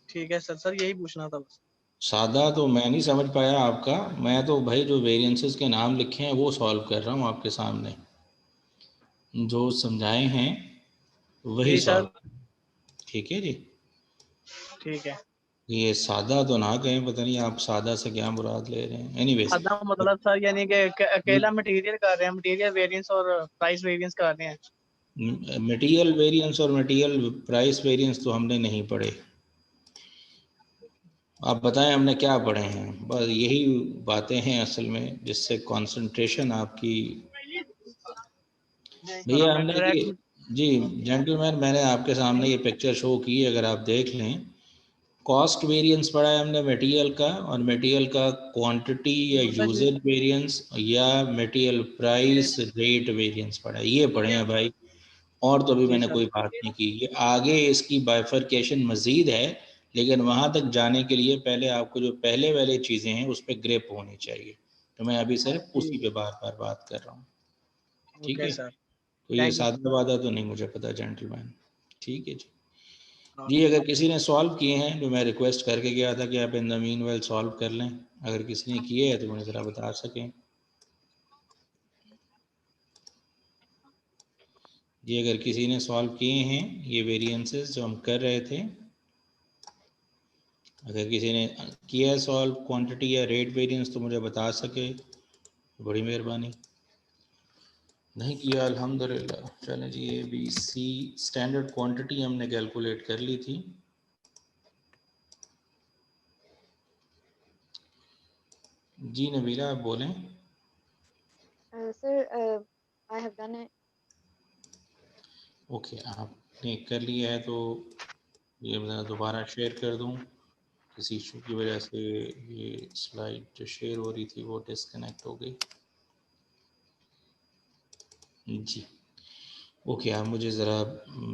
ठीक है सर यही पूछना था बस। सादा तो मैं नहीं समझ पाया आपका। मैं तो भाई जो वेरिएंसेस के नाम लिखे हैं वो सॉल्व कर रहा हूँ आपके सामने, जो समझाए हैं वही जी सर। सॉल्व। ठीक है जी। ठीक है। ये सादा तो ना कहें, पता नहीं आप सादा से क्या मुराद ले रहे हैं। एनीवेज, सादा मतलब सर यानी कि अकेला मटेरियल कर रहे हैं, मटेरियल वेरिएंस और प्राइस वेरिएंस कर रहे हैं। मटेरियल वेरिएंस और मटेरियल प्राइस वेरिएंस तो हमने नहीं पढ़े। आप बताएं हमने क्या पढ़े हैं? बस यही बातें हैं असल में जिससे कंसंट्रेशन आपकी। भैया हमने ये, जी जेंटलमैन, मैंने आपके सामने ये पिक्चर शो की, अगर आप देख लें, कॉस्ट वेरिएंस पढ़ा है हमने मटेरियल का, और मटेरियल का क्वांटिटी या यूजेज वेरिएंस या मटेरियल प्राइस रेट वेरिएंस पढ़ा है, ये पढ़े हैं भाई। और तो अभी मैंने कोई बात नहीं की। ये आगे इसकी बाइफरकेशन मजीद है, लेकिन वहां तक जाने के लिए पहले आपको जो पहले वाली चीजें हैं उस पर ग्रिप होनी चाहिए। तो मैं अभी सिर्फ उसी पे बार बार बात कर रहा हूँ। ठीक है, तो ये सादा वादा तो नहीं मुझे पता जेंटलमैन। ठीक है जी। जी अगर किसी ने सॉल्व किए हैं, जो मैं रिक्वेस्ट करके गया था कि आप इन द मीनवाइल सॉल्व कर लें, अगर किसी ने किए हैं तो मुझे ज़रा बता सकें। जी अगर किसी ने सॉल्व किए हैं ये वेरिएंसेस जो हम कर रहे थे, अगर किसी ने किया है सॉल्व क्वांटिटी या रेट वेरिएंस तो मुझे बता सके, बड़ी मेहरबानी। नहीं किया अल्हम्दुलिल्लाह। चलें जी, ABC स्टैंडर्ड क्वांटिटी हमने कैलकुलेट कर ली थी। जी नबीला आप बोलें। Sir I have done it. Okay, आपने कर लिया है तो ये मैं दोबारा शेयर कर दूं। किसी इशू की वजह से ये स्लाइड जो शेयर हो रही थी वो डिस्कनेक्ट हो गई। जी ओके, आप मुझे ज़रा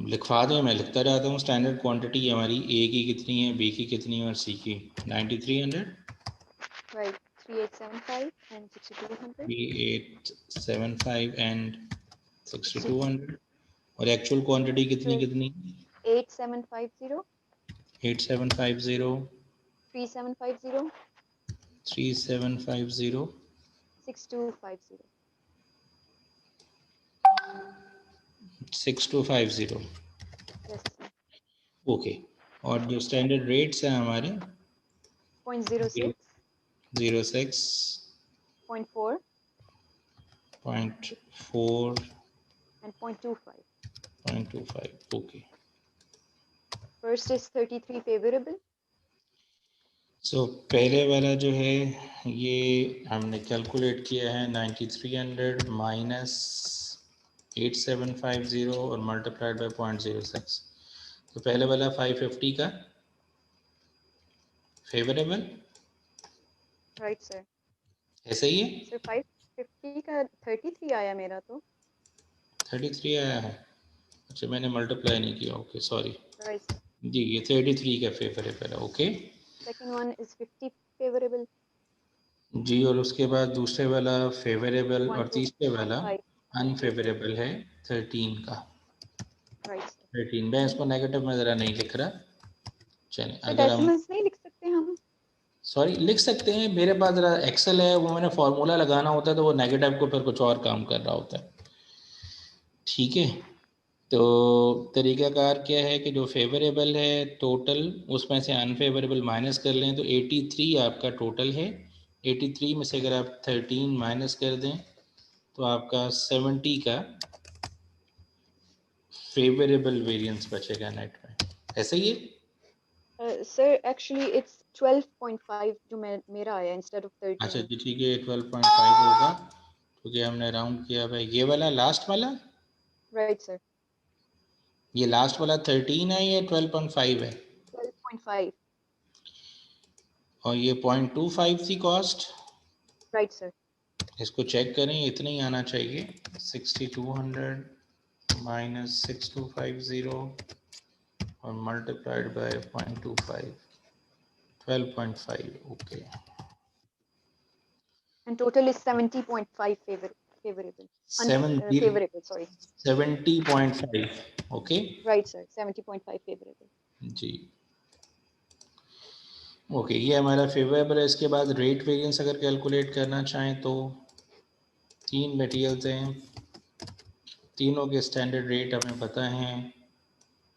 लिखवा दें, मैं लिखता जाता हूँ। स्टैंडर्ड क्वांटिटी हमारी ए की कितनी है, बी की कितनी है और सी की 9300, राइट 3875 and 6200। 3875 एंड 6200। और एक्चुअल क्वांटिटी कितनी कितनी? 8750 8750 3750 3750 6250। 6250। Yes sir. ओके, और जो स्टैंडर्ड रेट्स हैं हमारे 0.06 06 0.4 0.4 and 0.25। 0.25। Okay, First is 33 favorable। सो पहले वाला जो है ये हमने कैलकुलेट किया है 9300 माइनस 8750 और मल्टीप्लाइड बाय 0.06। तो पहले वाला 550 का फेवरेबल, राइट सर। ऐसे ही है। सर 550 का 33 आया मेरा तो। 33 आया है, अच्छा मैंने मल्टीप्लाई नहीं किया। Okay sorry right sir. जी, ये 33 का फेवरेबल है। Okay Second one is 50 favorable। जी, और उसके बाद दूसरे वाला फेवरेबल और तीसरे वाला 125। अनफेवरेबल है 13 का। Right sir. 13, मैं इसको नेगेटिव में ज़रा नहीं लिख रहा। चलें सर अगर हम, डेसिमल्स नहीं लिख सकते हम? सॉरी लिख सकते हैं, मेरे पास ज़रा एक्सेल है, वो मैंने फार्मूला लगाना होता है तो वो नेगेटिव को फिर कुछ और काम कर रहा होता है। ठीक है, तो तरीक़ाकार क्या है कि जो फेवरेबल है टोटल, उसमें से अनफेवरेबल माइनस कर लें तो 83 आपका टोटल है। 83 में से अगर आप 13 माइनस कर दें तो आपका 70 का फेवरेबल वेरिएंस बचेगा नेट में। ऐसे ही है सर एक्चुअली इट्स 12.5 जो मेरा आया इंस्टेड ऑफ अच्छा 13। जी, ठीक है 12.5 होगा क्योंकि हमने राउंड किया भाई। ये वाला लास्ट वाला, राइट सर, ये लास्ट वाला 13 है, ये 12.5 है, 12.5 और ये 0.25 थी कॉस्ट। Right sir. इसको चेक करें, इतना ही आना चाहिए। 6200 माइनस 6250 और multiplied by 0.25, 12.5। Okay, And total is 70.5 favorable. Favorable, sorry. 70.5। Okay Right sir, 70.5 favorable. जी, ओके ये हमारा फेवरेबल है। इसके बाद रेट वेरिएंस अगर कैलकुलेट करना चाहें तो 3 मटेरियल्स हैं, तीनों के स्टैंडर्ड रेट हमें पता हैं,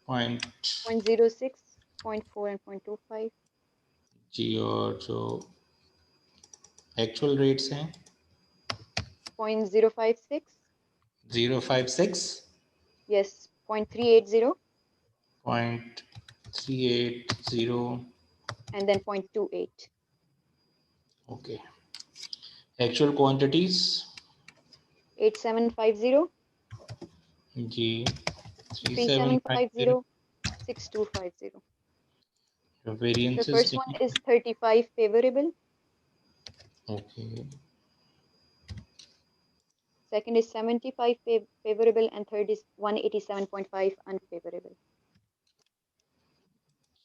0.06, 0.4 and 0.25. जी, और जो एक्चुअल रेट्स हैं 0.056, 056, yes, 0.380 0.380, and then 0.28. Okay. Actual quantities 8750, जी 3750, 3750, 6250. The variances first one is 35 favorable, okay, second is 75 favorable, and third is 187.5 unfavorable.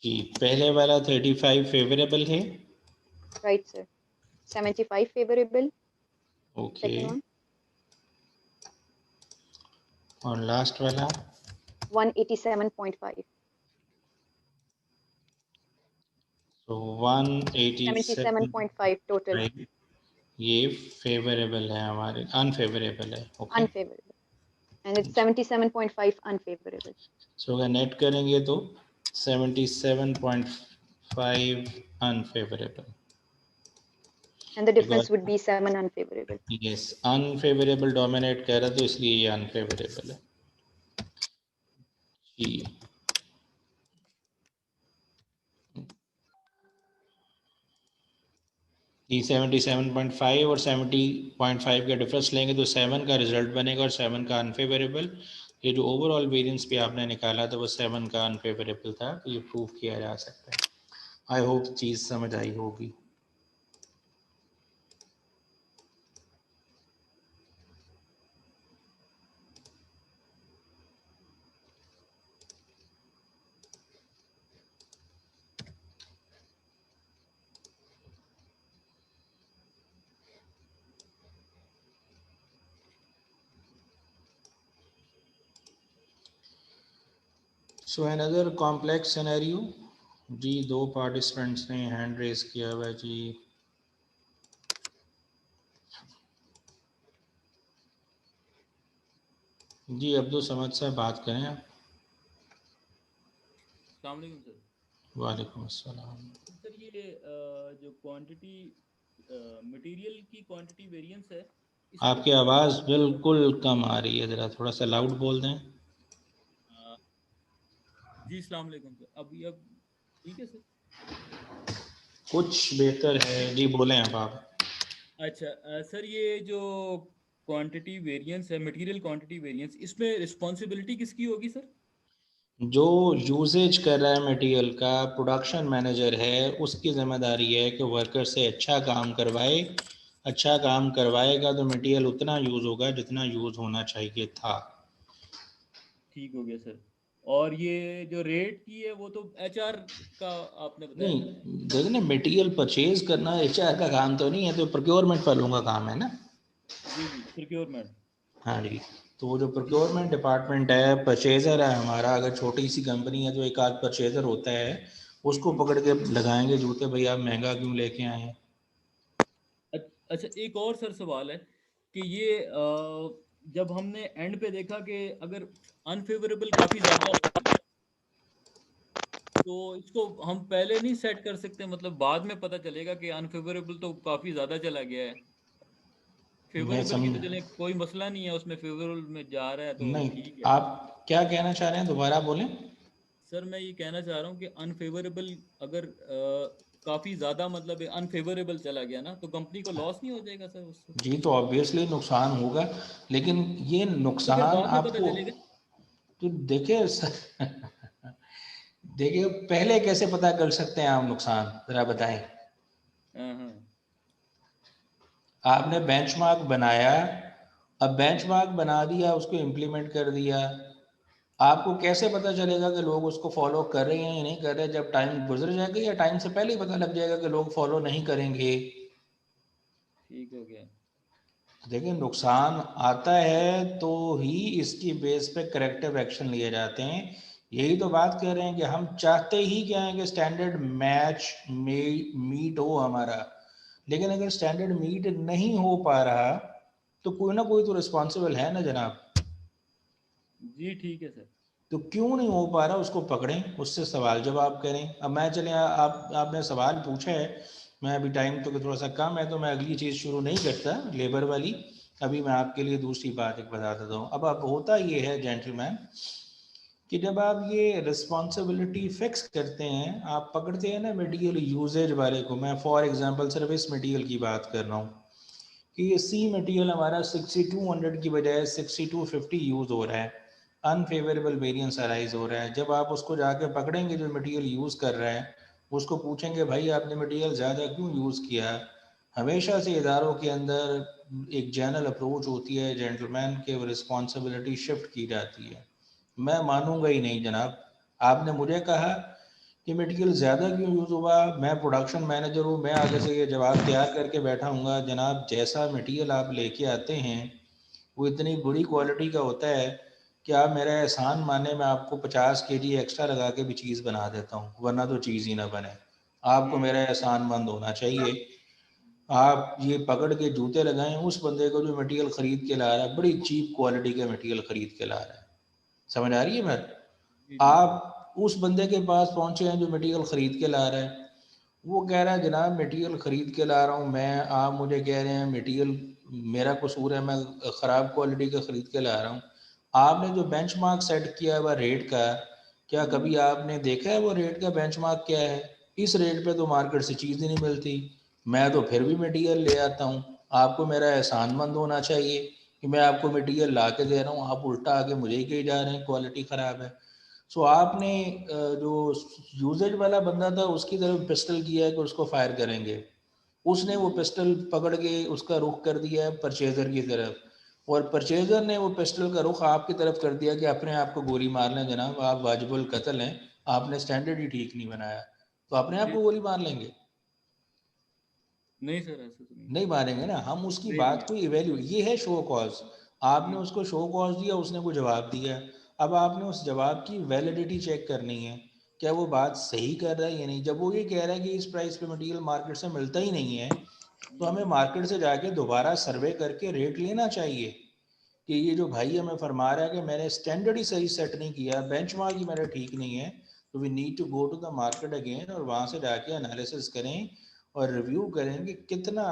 जी पहले वाला 35 फेवरेबल है, Right sir, 75 favorable, okay, second one, और लास्ट वाला 187.5, तो 187, 77.5 total ये फेवरेबल है हमारे, अनफेवरेबल है, okay. unfavorable, and it's 77.5 unfavorable. सो अगर नेट करेंगे तो 77.5 unfavourable, And the difference because would be 7 unfavorable. Yes unfavourable dominate कर रहा है, तो इसलिए ये अनफेवरेबल है जी। ये 77.5 और 70.5 का डिफरेंस लेंगे तो 7 का रिजल्ट बनेगा और 7 का अनफेवरेबल। ये जो ओवरऑल वेरिएंस भी आपने निकाला था वो 7 का अनफेवरेबल था, तो ये प्रूव किया जा सकता है। आई होप चीज़ समझ आई होगी। सो अनदर कॉम्प्लेक्स सिनेरियो जी, 2 पार्टिसिपेंट्स ने हैंड रेज किया हुआ है जी। जी अब्दुल समद साहब बात करें आप। अस्सलाम वालेकुम सर। वालेकुम अस्सलाम। सर ये जो क्वांटिटी मटेरियल की क्वांटिटी वेरिएंस है, आपकी आवाज़ बिल्कुल कम आ रही है, ज़रा थोड़ा सा लाउड बोल दें। जी अस्सलाम वालेकुम सर। अब ठीक है सर? कुछ बेहतर है जी, बोलें अब आप। अच्छा सर, ये जो क्वांटिटी वेरिएंस है, मटेरियल क्वांटिटी वेरिएंस, इसमें रिस्पॉन्सिबिलिटी किसकी होगी सर? जो यूजेज कर रहा है मटेरियल का, प्रोडक्शन मैनेजर है, उसकी जिम्मेदारी है कि वर्कर से अच्छा काम करवाए। अच्छा काम करवाएगा तो मटेरियल उतना यूज़ होगा जितना यूज़ होना चाहिए था। ठीक हो गया सर। और ये जो रेट की है वो तो एचआर का आपने बताया नहीं, था। देखो ना, मटेरियल परचेज करना एचआर का काम तो नहीं है, तो प्रोक्योरमेंट वालों का काम है ना। जी जी, प्रोक्योरमेंट। हाँ जी, तो वो जो प्रोक्योरमेंट डिपार्टमेंट है, परचेजर है हमारा, अगर छोटी सी कंपनी है तो एक आध परचेजर होता है, उसको पकड़ के लगाएंगे जूते, भाई आप महंगा क्यों लेके आए हैं। अच्छा, एक और सर सवाल है कि ये जब हमने एंड पे देखा कि अगर अनफेवरेबल काफ़ी ज़्यादा होगी, तो इसको हम पहले नहीं सेट कर सकते? मतलब बाद में पता चलेगा कि अनफेवरेबल तो काफ़ी ज़्यादा चला गया है, मैं फेवरेबल की समझ तो चले कोई मसला नहीं है, उसमें फेवरेबल में जा रहा है तो नहीं, ठीक है। आप क्या कहना चाह रहे हैं, दोबारा बोलें। सर मैं ये कहना चाह रहा हूँ कि अनफेवरेबल अगर काफी ज्यादा मतलब अनफेवरेबल चला गया ना, तो कंपनी को लॉस नहीं हो जाएगा सर उससे? जी तो ऑब्वियसली नुकसान होगा, लेकिन ये तो फिर नुकसान बाद में पता आपको चलेगा। तो देखिए देखिए पहले कैसे पता कर सकते हैं आप नुकसान, जरा बताएं। हाँ हाँ। आपने बेंचमार्क बनाया, अब बेंचमार्क बना दिया, उसको इम्प्लीमेंट कर दिया, आपको कैसे पता चलेगा कि लोग उसको फॉलो कर रहे हैं या नहीं कर रहे? जब टाइम गुजर जाएगा या टाइम से पहले ही पता लग जाएगा कि लोग फॉलो नहीं करेंगे। ठीक हो गया। देखिए नुकसान आता है तो ही इसकी बेस पे करेक्टिव एक्शन लिए जाते हैं। यही तो बात कर रहे हैं कि हम चाहते ही क्या है कि स्टैंडर्ड मैच मीट हो हमारा, लेकिन अगर स्टैंडर्ड मीट नहीं हो पा रहा तो कोई ना कोई तो रिस्पॉन्सिबल है ना जनाब। जी ठीक है सर। तो क्यों नहीं हो पा रहा उसको पकड़ें, उससे सवाल जवाब करें। अब मैं चले आपने सवाल पूछा है, मैं अभी टाइम तो थोड़ा सा कम है तो मैं अगली चीज़ शुरू नहीं करता लेबर वाली, अभी मैं आपके लिए दूसरी बात एक बता देता हूँ। अब होता ये है जेंटलमैन कि जब आप ये रिस्पॉन्सिबिलिटी फिक्स करते हैं, आप पकड़ते हैं ना मटेरियल यूजेज वाले को, मैं फॉर एग्जांपल सिर्फ इस मटेरियल की बात कर रहा हूँ कि ये सी मटेरियल हमारा 6200 की बजाय 6250 यूज़ हो रहा है, अनफेवरेबल वेरिएंस अराइज हो रहा है। जब आप उसको जाके पकड़ेंगे जो मटेरियल यूज़ कर रहा है, उसको पूछेंगे भाई आपने मटेरियल ज़्यादा क्यों यूज़ किया। हमेशा से इदारों के अंदर एक जनरल अप्रोच होती है जेंटलमैन के, वो रिस्पॉन्सिबिलिटी शिफ्ट की जाती है। मैं मानूंगा ही नहीं जनाब। आपने मुझे कहा कि मटेरियल ज़्यादा क्यों यूज़ हुआ, मैं प्रोडक्शन मैनेजर हूँ, मैं आगे से ये जवाब तैयार करके बैठा हूँ जनाब जैसा मटेरियल आप लेके आते हैं वो इतनी बुरी क्वालिटी का होता है कि आप मेरा एहसान माने, मैं आपको 50 केजी एक्स्ट्रा लगा के भी चीज़ बना देता हूँ, वरना तो चीज़ ही ना बने। आपको मेरा एहसानमंद होना चाहिए। आप ये पकड़ के जूते लगाएं उस बंदे को जो मटेरियल ख़रीद के ला रहा है, बड़ी चीप क्वालिटी का मटेरियल ख़रीद के ला रहा है। समझ आ रही है बात? जी जी। आप उस बंदे के पास पहुंचे हैं जो मटेरियल ख़रीद के ला रहा है, वो कह रहा है जनाब मटेरियल ख़रीद के ला रहा हूँ मैं, आप मुझे कह रहे हैं मटेरियल मेरा कसूर है, मैं ख़राब क्वालिटी का ख़रीद के ला रहा हूँ। आपने जो बेंचमार्क सेट किया हुआ रेट का, क्या कभी आपने देखा है वो रेट का बेंचमार्क क्या है? इस रेट पे तो मार्केट से चीज़ ही नहीं मिलती, मैं तो फिर भी मटेरियल ले आता हूँ। आपको मेरा एहसानमंद होना चाहिए कि मैं आपको मटेरियल ला के दे रहा हूँ, आप उल्टा आके मुझे ही कही जा रहे हैं क्वालिटी ख़राब है। सो आपने जो यूजेज वाला बंदा था उसकी तरफ पिस्टल किया है कि उसको फायर करेंगे, उसने वो पिस्टल पकड़ के उसका रुख कर दिया है परचेजर की तरफ, और परचेजर ने वो पिस्टल का रुख आपकी तरफ कर दिया कि अपने आप को गोली मार लें जनाब, आप वाजिबुल कत्ल हैं, आपने स्टैंडर्ड ही ठीक नहीं बनाया, तो अपने आप जी को गोली मार लेंगे? नहीं सर, ऐसा तो नहीं। नहीं मारेंगे ना। हम उसकी नहीं बात नहीं। को इवेल्यू, ये है शो कॉज, आपने जी उसको शो कॉज दिया, उसने को जवाब दिया। अब आपने उस जवाब की वैलिडिटी चेक करनी है, क्या वो बात सही कर रहा है या नहीं। जब वो ये कह रहा है कि इस प्राइस पे मटेरियल मार्केट से मिलता ही नहीं है, तो हमें मार्केट से जाके दोबारा सर्वे करके रेट लेना चाहिए कि ये जो भाई हमें फरमा रहा है कि मैंने स्टैंडर्ड ही सही सेट नहीं किया, बेंचमार्क ही मेरा ठीक नहीं है, तो we need to go to the market again और वहाँ से जाके एनालिसिस करें और रिव्यू करें कि कितना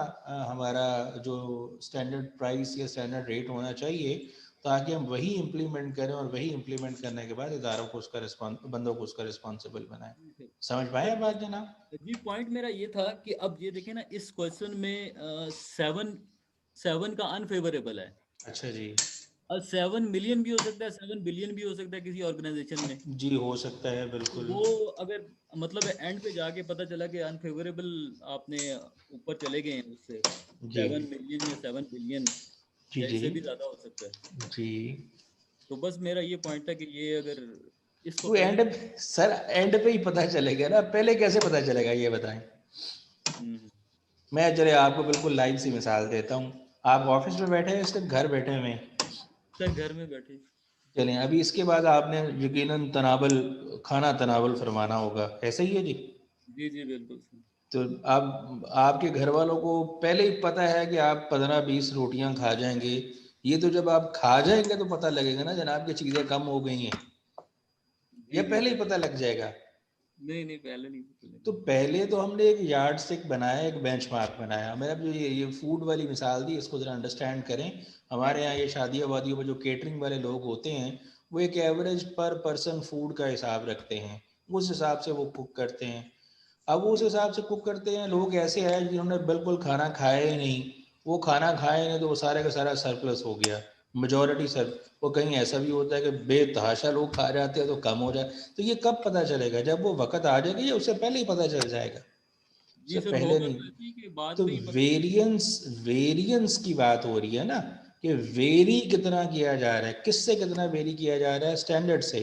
हमारा जो स्टैंडर्ड प्राइस या स्टैंडर्ड रेट होना चाहिए, ताकि हम वही इम्प्लीमेंट करें और वही इम्प्लीमेंट करने के बाद इदारों को उसका बंदों को उसका रिस्पॉन्सिबल बनाएं। सर। समझ पाए सर आप बात जनाब? जी पॉइंट मेरा ये था कि अब ये देखें ना, इस क्वेश्चन में 7 का अनफेवरेबल है। अच्छा जी। और 7 मिलियन भी हो सकता है, 7 बिलियन भी हो सकता है किसी ऑर्गेनाइजेशन में। जी हो सकता है तो बिल्कुल। वो अगर मतलब एंड पे जाके पता चला कि अनफेवरेबल आपने ऊपर चले गए हैं उससे, जी 7 मिलियन या 7 बिलियन जी या जी इससे भी ज्यादा हो सकता है। जी। तो बस मेरा ये पॉइंट था कि ये अगर इसको वो पहले एंड सर एंड पे ही पता चलेगा ना, पहले कैसे पता चलेगा ये बताएं। हम्म, मैं चले आपको बिल्कुल लाइव सी मिसाल देता हूँ। आप ऑफिस में बैठे हैं, इस टाइम घर बैठे हुए हैं, सर घर में बैठे। चलें अभी इसके बाद आपने यकीनन तनावल खाना तनावल फरमाना होगा, ऐसा ही है जी? जी जी बिल्कुल सर। तो आप आपके घर वालों को पहले ही पता है कि आप 15-20 रोटियां खा जाएंगे, ये तो जब आप खा जाएंगे तो पता लगेगा ना जनाब कि चीज़ें कम हो गई हैं, जी या जी पहले ही पहले। पता लग जाएगा? नहीं नहीं, पहले नहीं पता तो लगा। पहले तो हमने एक यार्ड स्टिक बनाया, एक बेंचमार्क बनाया। मैंने जो ये फूड वाली मिसाल दी, इसको ज़रा अंडरस्टैंड करें। हमारे यहाँ ये शादियों वादियों में जो केटरिंग वाले लोग होते हैं, वो एक एवरेज पर पर्सन फूड का हिसाब रखते हैं, उस हिसाब से वो कुक करते हैं। अब वो उस हिसाब से कुक करते हैं। लोग ऐसे हैं जिन्होंने बिल्कुल खाना खाया ही नहीं, वो खाना खाए नहीं तो वो सारे का सारा सरप्लस हो गया, मेजॉरिटी सर। वो कहीं ऐसा भी होता है कि बेतहाशा लोग खा जाते हैं तो कम हो जाए। तो ये कब पता चलेगा? जब वो वक्त आ जाएगा या उससे पहले ही पता चल जाएगा? जी उससे सर, पहले होगा नहीं। तो ऐसे ही कि बाद तो में ही पता वेरिएंस की बात हो रही है ना, कि वेरी कितना किया जा रहा है, किससे कितना वेरी किया जा रहा है? स्टैंडर्ड से।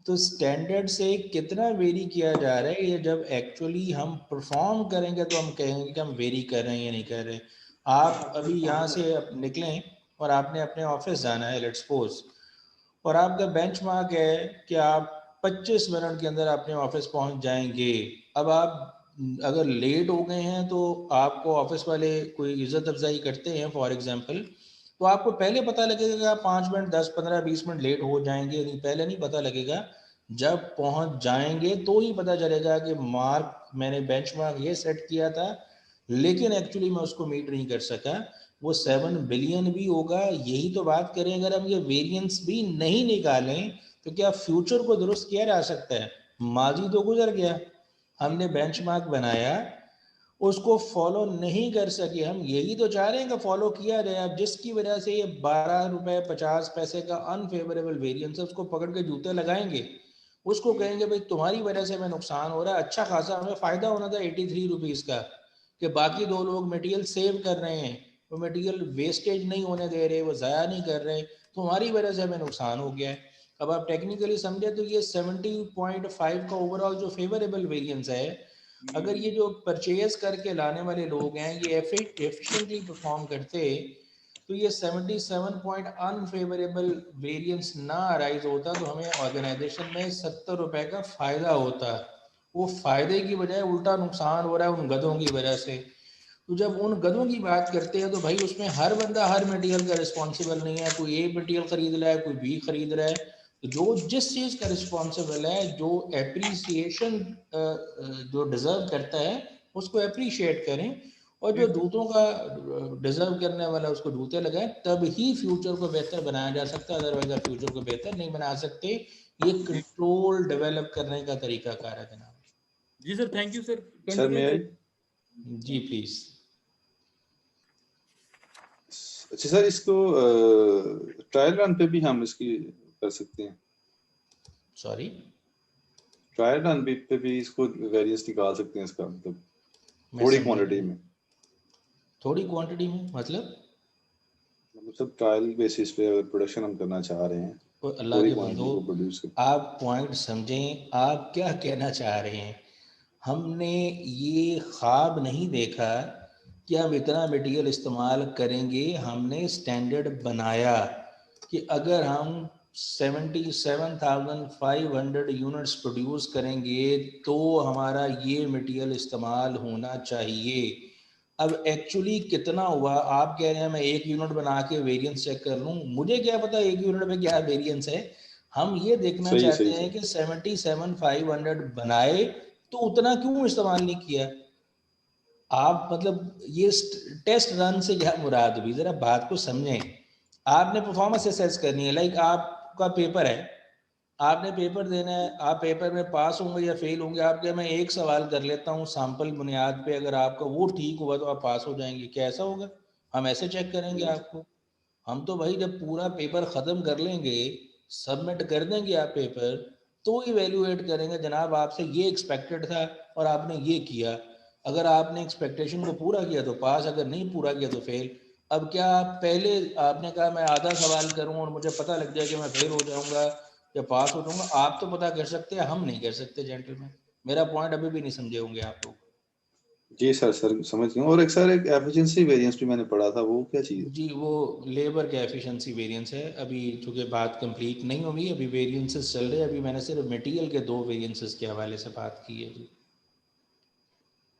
तो स्टैंडर्ड से कितना वेरी किया जा रहा है, ये जब एक्चुअली हम परफॉर्म करेंगे तो हम कहेंगे कि हम वेरी कर रहे हैं या नहीं कर रहे। आप अभी यहाँ से निकलें और आपने अपने ऑफिस जाना है, लेट्स सपोज, और आपका बेंचमार्क है कि आप 25 मिनट के अंदर अपने ऑफिस पहुंच जाएंगे। अब आप अगर लेट हो गए हैं तो आपको ऑफिस वाले कोई इज्जत अफजाई करते हैं फॉर एग्जांपल, तो आपको पहले पता लगेगा कि आप 5 मिनट 10 15 20 मिनट लेट हो जाएंगे, नहीं पहले नहीं पता लगेगा। जब पहुंच जाएंगे तो ही पता चलेगा कि मार्क, मैंने बेंचमार्क ये सेट किया था लेकिन एक्चुअली मैं उसको मीट नहीं कर सका। वो 7 बिलियन भी होगा। यही तो बात करें, अगर हम ये वेरिएंस भी नहीं निकालें तो क्या फ्यूचर को दुरुस्त किया जा सकता है? माजी तो गुजर गया, हमने बेंचमार्क बनाया, उसको फॉलो नहीं कर सके। हम यही तो चाह रहे हैं कि फॉलो किया जाए। अब जिसकी वजह से ये 12 रुपए 50 पैसे का अनफेवरेबल वेरिएंस है, उसको पकड़ के जूते लगाएंगे, उसको कहेंगे भाई तुम्हारी वजह से हमें नुकसान हो रहा है। अच्छा खासा हमें फायदा होना था 83 रुपीज़ का, कि बाकी 2 लोग मटेरियल सेव कर रहे हैं, वो मटेरियल वेस्टेज नहीं होने दे रहे, वो ज़ाया नहीं कर रहे, तुम्हारी वजह से हमें नुकसान हो गया है। अब आप टेक्निकली समझे तो ये 70.5 का ओवरऑल जो फेवरेबल वेरिएंस है, अगर ये जो परचेज करके लाने वाले लोग हैं ये एफिशिएंटली परफॉर्म करते तो ये 77 पॉइंट अनफेवरेबल वेरिएंस ना अराइज होता तो हमें ऑर्गेनाइजेशन में 70 रुपए का फायदा होता। वो फायदे की बजाय उल्टा नुकसान हो रहा है उन गधों की वजह से। तो जब उन गधों की बात करते हैं तो भाई उसमें हर बंदा हर मटेरियल का रिस्पॉन्सिबल नहीं है। कोई ए मटेरियल खरीद रहा है, कोई बी खरीद रहा है। तो जो जिस चीज़ का रिस्पॉन्सिबल है, जो एप्रिसिएशन जो डिजर्व करता है उसको अप्रिशिएट करें, और जो दूतों का डिजर्व करने वाला उसको जूते लगाएं, तब ही फ्यूचर को बेहतर बनाया जा सकता है। अदरवाइज आप फ्यूचर को बेहतर नहीं बना सकते। ये कंट्रोल डेवलप करने का तरीका कार है जनाब। जी sir, thank you sir. Sir मैं जी प्लीज। अच्छा सर, इसको ट्रायल रन पे भी हम इसकी कर सकते हैं? सॉरी, ट्रायल रन पे भी इसको वेरिएंस निकाल सकते हैं इसका, मतलब थोड़ी क्वांटिटी में? थोड़ी क्वांटिटी में मतलब सब ट्रायल बेसिस पे अगर प्रोडक्शन हम करना चाह रहे हैं, तो अल्लाह थोड़ी के क्वांटिटी बंदो, को प्रोड्यूस कर। आप पॉइंट समझें, आप क्या कहना चाह रहे हैं। हमने ये ख्वाब नहीं देखा कि हम इतना मटेरियल इस्तेमाल करेंगे। हमने स्टैंडर्ड बनाया कि अगर हम 77,500 यूनिट्स प्रोड्यूस करेंगे तो हमारा ये मटेरियल इस्तेमाल होना चाहिए। अब एक्चुअली कितना हुआ? आप कह रहे हैं मैं 1 यूनिट बना के वेरिएंस चेक कर लूँ, मुझे क्या पता 1 यूनिट में क्या वेरिएंस है। हम ये देखना चाहते हैं कि 77,500 बनाए तो उतना क्यों इस्तेमाल नहीं किया। आप मतलब ये टेस्ट रन से क्या मुराद भी, जरा बात को समझें। आपने परफॉर्मेंस असेस करनी है। लाइक आपका पेपर है, आपने पेपर देना है, आप पेपर में पास होंगे या फेल होंगे। आप क्या, मैं एक सवाल कर लेता हूँ सैंपल बुनियाद पे, अगर आपका वो ठीक हुआ तो आप पास हो जाएंगे, क्या ऐसा होगा? हम ऐसे चेक करेंगे आपको? हम तो भाई जब पूरा पेपर ख़त्म कर लेंगे, सबमिट कर देंगे आप पेपर, तो इवेल्युएट करेंगे जनाब आपसे ये एक्सपेक्टेड था और आपने ये किया। अगर आपने एक्सपेक्टेशन को पूरा किया तो पास, अगर नहीं पूरा किया तो फेल। अब क्या पहले आपने कहा मैं आधा सवाल करूं और मुझे पता लग जाए कि मैं फेल हो जाऊंगा या पास हो जाऊंगा? आप तो पता कर सकते हैं, हम नहीं कर सकते जेंटलमैन। मेरा पॉइंट अभी भी नहीं समझे होंगे आप लोग। जी सर समझ गया। और एक सर एक एफिशिएंसी वेरिएंस भी मैंने पढ़ा था, वो क्या चीज़ है? जी, वो लेबर का एफिशिएंसी वेरिएंस है। अभी चूँकि बात कंप्लीट नहीं हुई, अभी वेरिएंसेस चल रहे हैं। अभी मैंने सिर्फ मटेरियल के 2 वेरिएंसेस के हवाले से बात की है जी।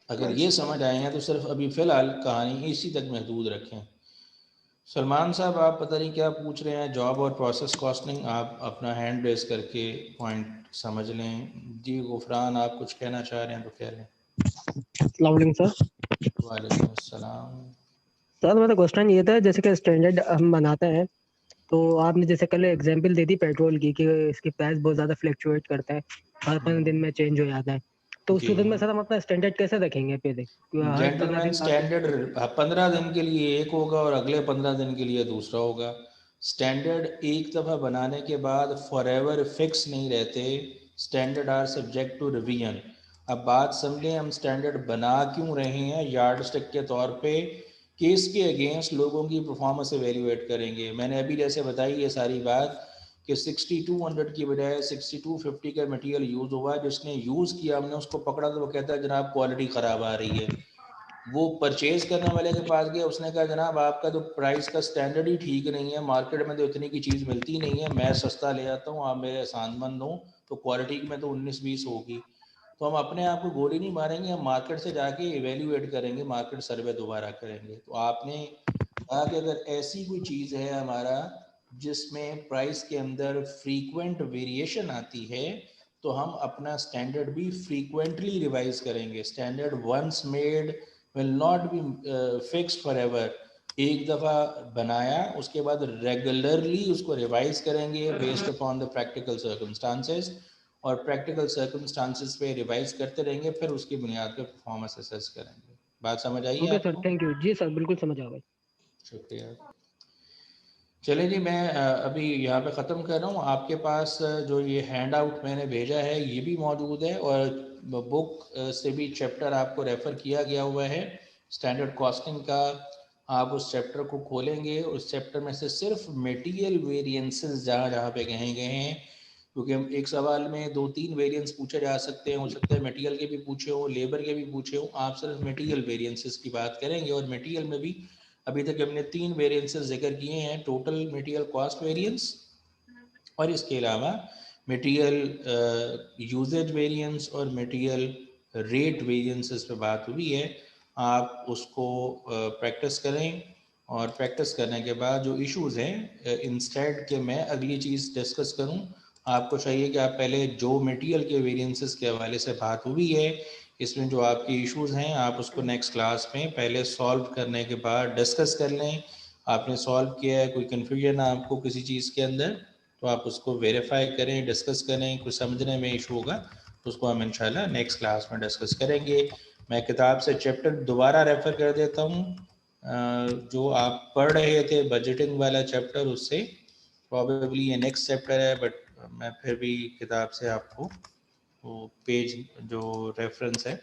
अगर ये समझ आए हैं तो सिर्फ अभी फ़िलहाल कहानी इसी तक महदूद रखें। सलमान साहब, आप पता नहीं क्या पूछ रहे हैं, जॉब और प्रोसेस कॉस्टिंग। आप अपना हैंड रेस करके पॉइंट समझ लें। जी गुफरान, आप कुछ कहना चाह रहे हैं तो कह लें। अस्सलाम वालेकुम सर। वालेकुम अस्सलाम। सर मेरा क्वेश्चन ये था, जैसे कि स्टैंडर्ड हम बनाते हैं तो आपने जैसे कल एग्जांपल दे दी पेट्रोल की कि इसकी प्राइस बहुत ज़्यादा फ्लक्चुएट करता है, हर 5 दिन में चेंज हो जाता है। तो उस जी। सूरत में सर हम अपना स्टैंडर्ड कैसे रखेंगे पहले? हर 15 जेंटलमैन दिन बाद स्टैंडर्ड 15 दिन के लिए एक होगा और अगले 15 दिन के लिए दूसरा होगा। स्टैंडर्ड एक दफ़ा बनाने के बाद फॉरएवर फिक्स नहीं रहते, standard are subject to revision. अब बात समझें, हम स्टैंडर्ड बना क्यों रहे हैं? यार्ड स्टिक के तौर पे केस के अगेंस्ट लोगों की परफॉर्मेंस एवेल्यूएट करेंगे। मैंने अभी जैसे बताई ये सारी बात कि 6200 की बजाय 6250 का मटेरियल यूज़ हुआ, जिसने यूज़ किया हमने उसको पकड़ा तो वो कहता है जनाब क्वालिटी ख़राब आ रही है। वो परचेज करने वाले के पास गया, उसने कहा जनाब आपका तो प्राइस का स्टैंडर्ड ही ठीक नहीं है, मार्केट में तो इतनी की चीज़ मिलती नहीं है, मैं सस्ता ले आता हूँ, आप मेरे एहसानमंद हो, तो क्वालिटी में तो 19-20 होगी। तो हम अपने आप को गोली नहीं मारेंगे, हम मार्केट से जाके इवेल्यूएट करेंगे, मार्केट सर्वे दोबारा करेंगे। तो आपने कहा कि अगर ऐसी कोई चीज़ है हमारा जिसमें प्राइस के अंदर फ्रीक्वेंट वेरिएशन आती है, तो हम अपना स्टैंडर्ड भी फ्रीक्वेंटली रिवाइज करेंगे। Standard once made will not be fixed for ever. एक दफ़ा बनाया उसके बाद रेगुलरली उसको रिवाइज करेंगे based upon the practical circumstances, और प्रैक्टिकल सर्कमस्टांसेस पे रिवाइज करते रहेंगे, फिर उसकी बुनियाद पर परफॉर्मेंस असेस करेंगे। बात समझ आई ओके सर, आपको? Thank you. जी सर, बिल्कुल समझ आ गई। शुक्रिया। चलें जी, मैं अभी यहाँ पे ख़त्म कर रहा हूँ। आपके पास जो ये हैंड आउट मैंने भेजा है ये भी मौजूद है, और बुक से भी चैप्टर आपको रेफ़र किया गया हुआ है स्टैंडर्ड कॉस्टिंग का। आप उस चैप्टर को खोलेंगे, उस चैप्टर में से सिर्फ मटेरियल वेरिएंसेस जहाँ जहाँ पे कहे गए हैं, क्योंकि हम एक सवाल में 2-3 वेरिएंस पूछे जा सकते हैं, हो सकता है मटेरियल के भी पूछे हो, लेबर के भी पूछे हो। आप सिर्फ मटेरियल वेरिएंसेस की बात करेंगे, और मटेरियल में भी अभी तक हमने 3 वेरिएंसेस जिक्र किए हैं, टोटल मटेरियल कॉस्ट वेरिएंस, और इसके अलावा मटेरियल यूजेज वेरिएंस और मटेरियल रेट वेरिएंसेस पे बात हुई है। आप उसको प्रैक्टिस करें, और प्रैक्टिस करने के बाद जो इश्यूज़ हैं, इंस्टेड के मैं अगली चीज़ डिस्कस करूं, आपको चाहिए कि आप पहले जो मटेरियल के वेरिएंसेस के हवाले से बात हुई है, इसमें जो आपके इश्यूज़ हैं, आप उसको नेक्स्ट क्लास में पहले सॉल्व करने के बाद डिस्कस कर लें। आपने सॉल्व किया है, कोई कन्फ्यूजन आपको किसी चीज़ के अंदर, तो आप उसको वेरीफाई करें, डिस्कस करें। कुछ समझने में इशू होगा तो उसको हम इंशाल्लाह नेक्स्ट क्लास में डिस्कस करेंगे। मैं किताब से चैप्टर दोबारा रेफ़र कर देता हूँ, जो आप पढ़ रहे थे बजटिंग वाला चैप्टर, उससे प्रॉबेबली ये नेक्स्ट चैप्टर है, बट मैं फिर भी किताब से आपको वो पेज जो रेफरेंस है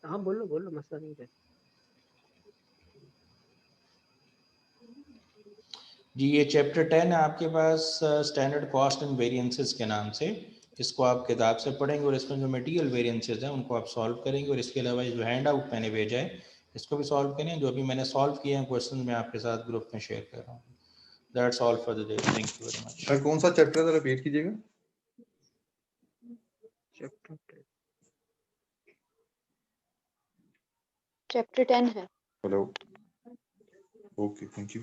हाँ बोलो, मसला नहीं है। जी, ये चैप्टर 10 है आपके पास, स्टैंडर्ड कॉस्ट एंड वेरिएंसेस के नाम से। इसको आप किताब से पढ़ेंगे, और इसमें जो मटेरियल वेरिएंसेस हैं उनको आप सॉल्व करेंगे, और इसके अलावा जो हैंड आउट मैंने भेजा है इसको भी सॉल्व करें। जो अभी मैंने सॉल्व किए हैं क्वेश्चन मैं आपके साथ ग्रुप में शेयर कर रहा हूँ। That's all for the day, thank you very much. Sir कौन सा चैप्टर है, रिपीट कीजिएगा। चैप्टर 10 है। Hello, okay, thank you.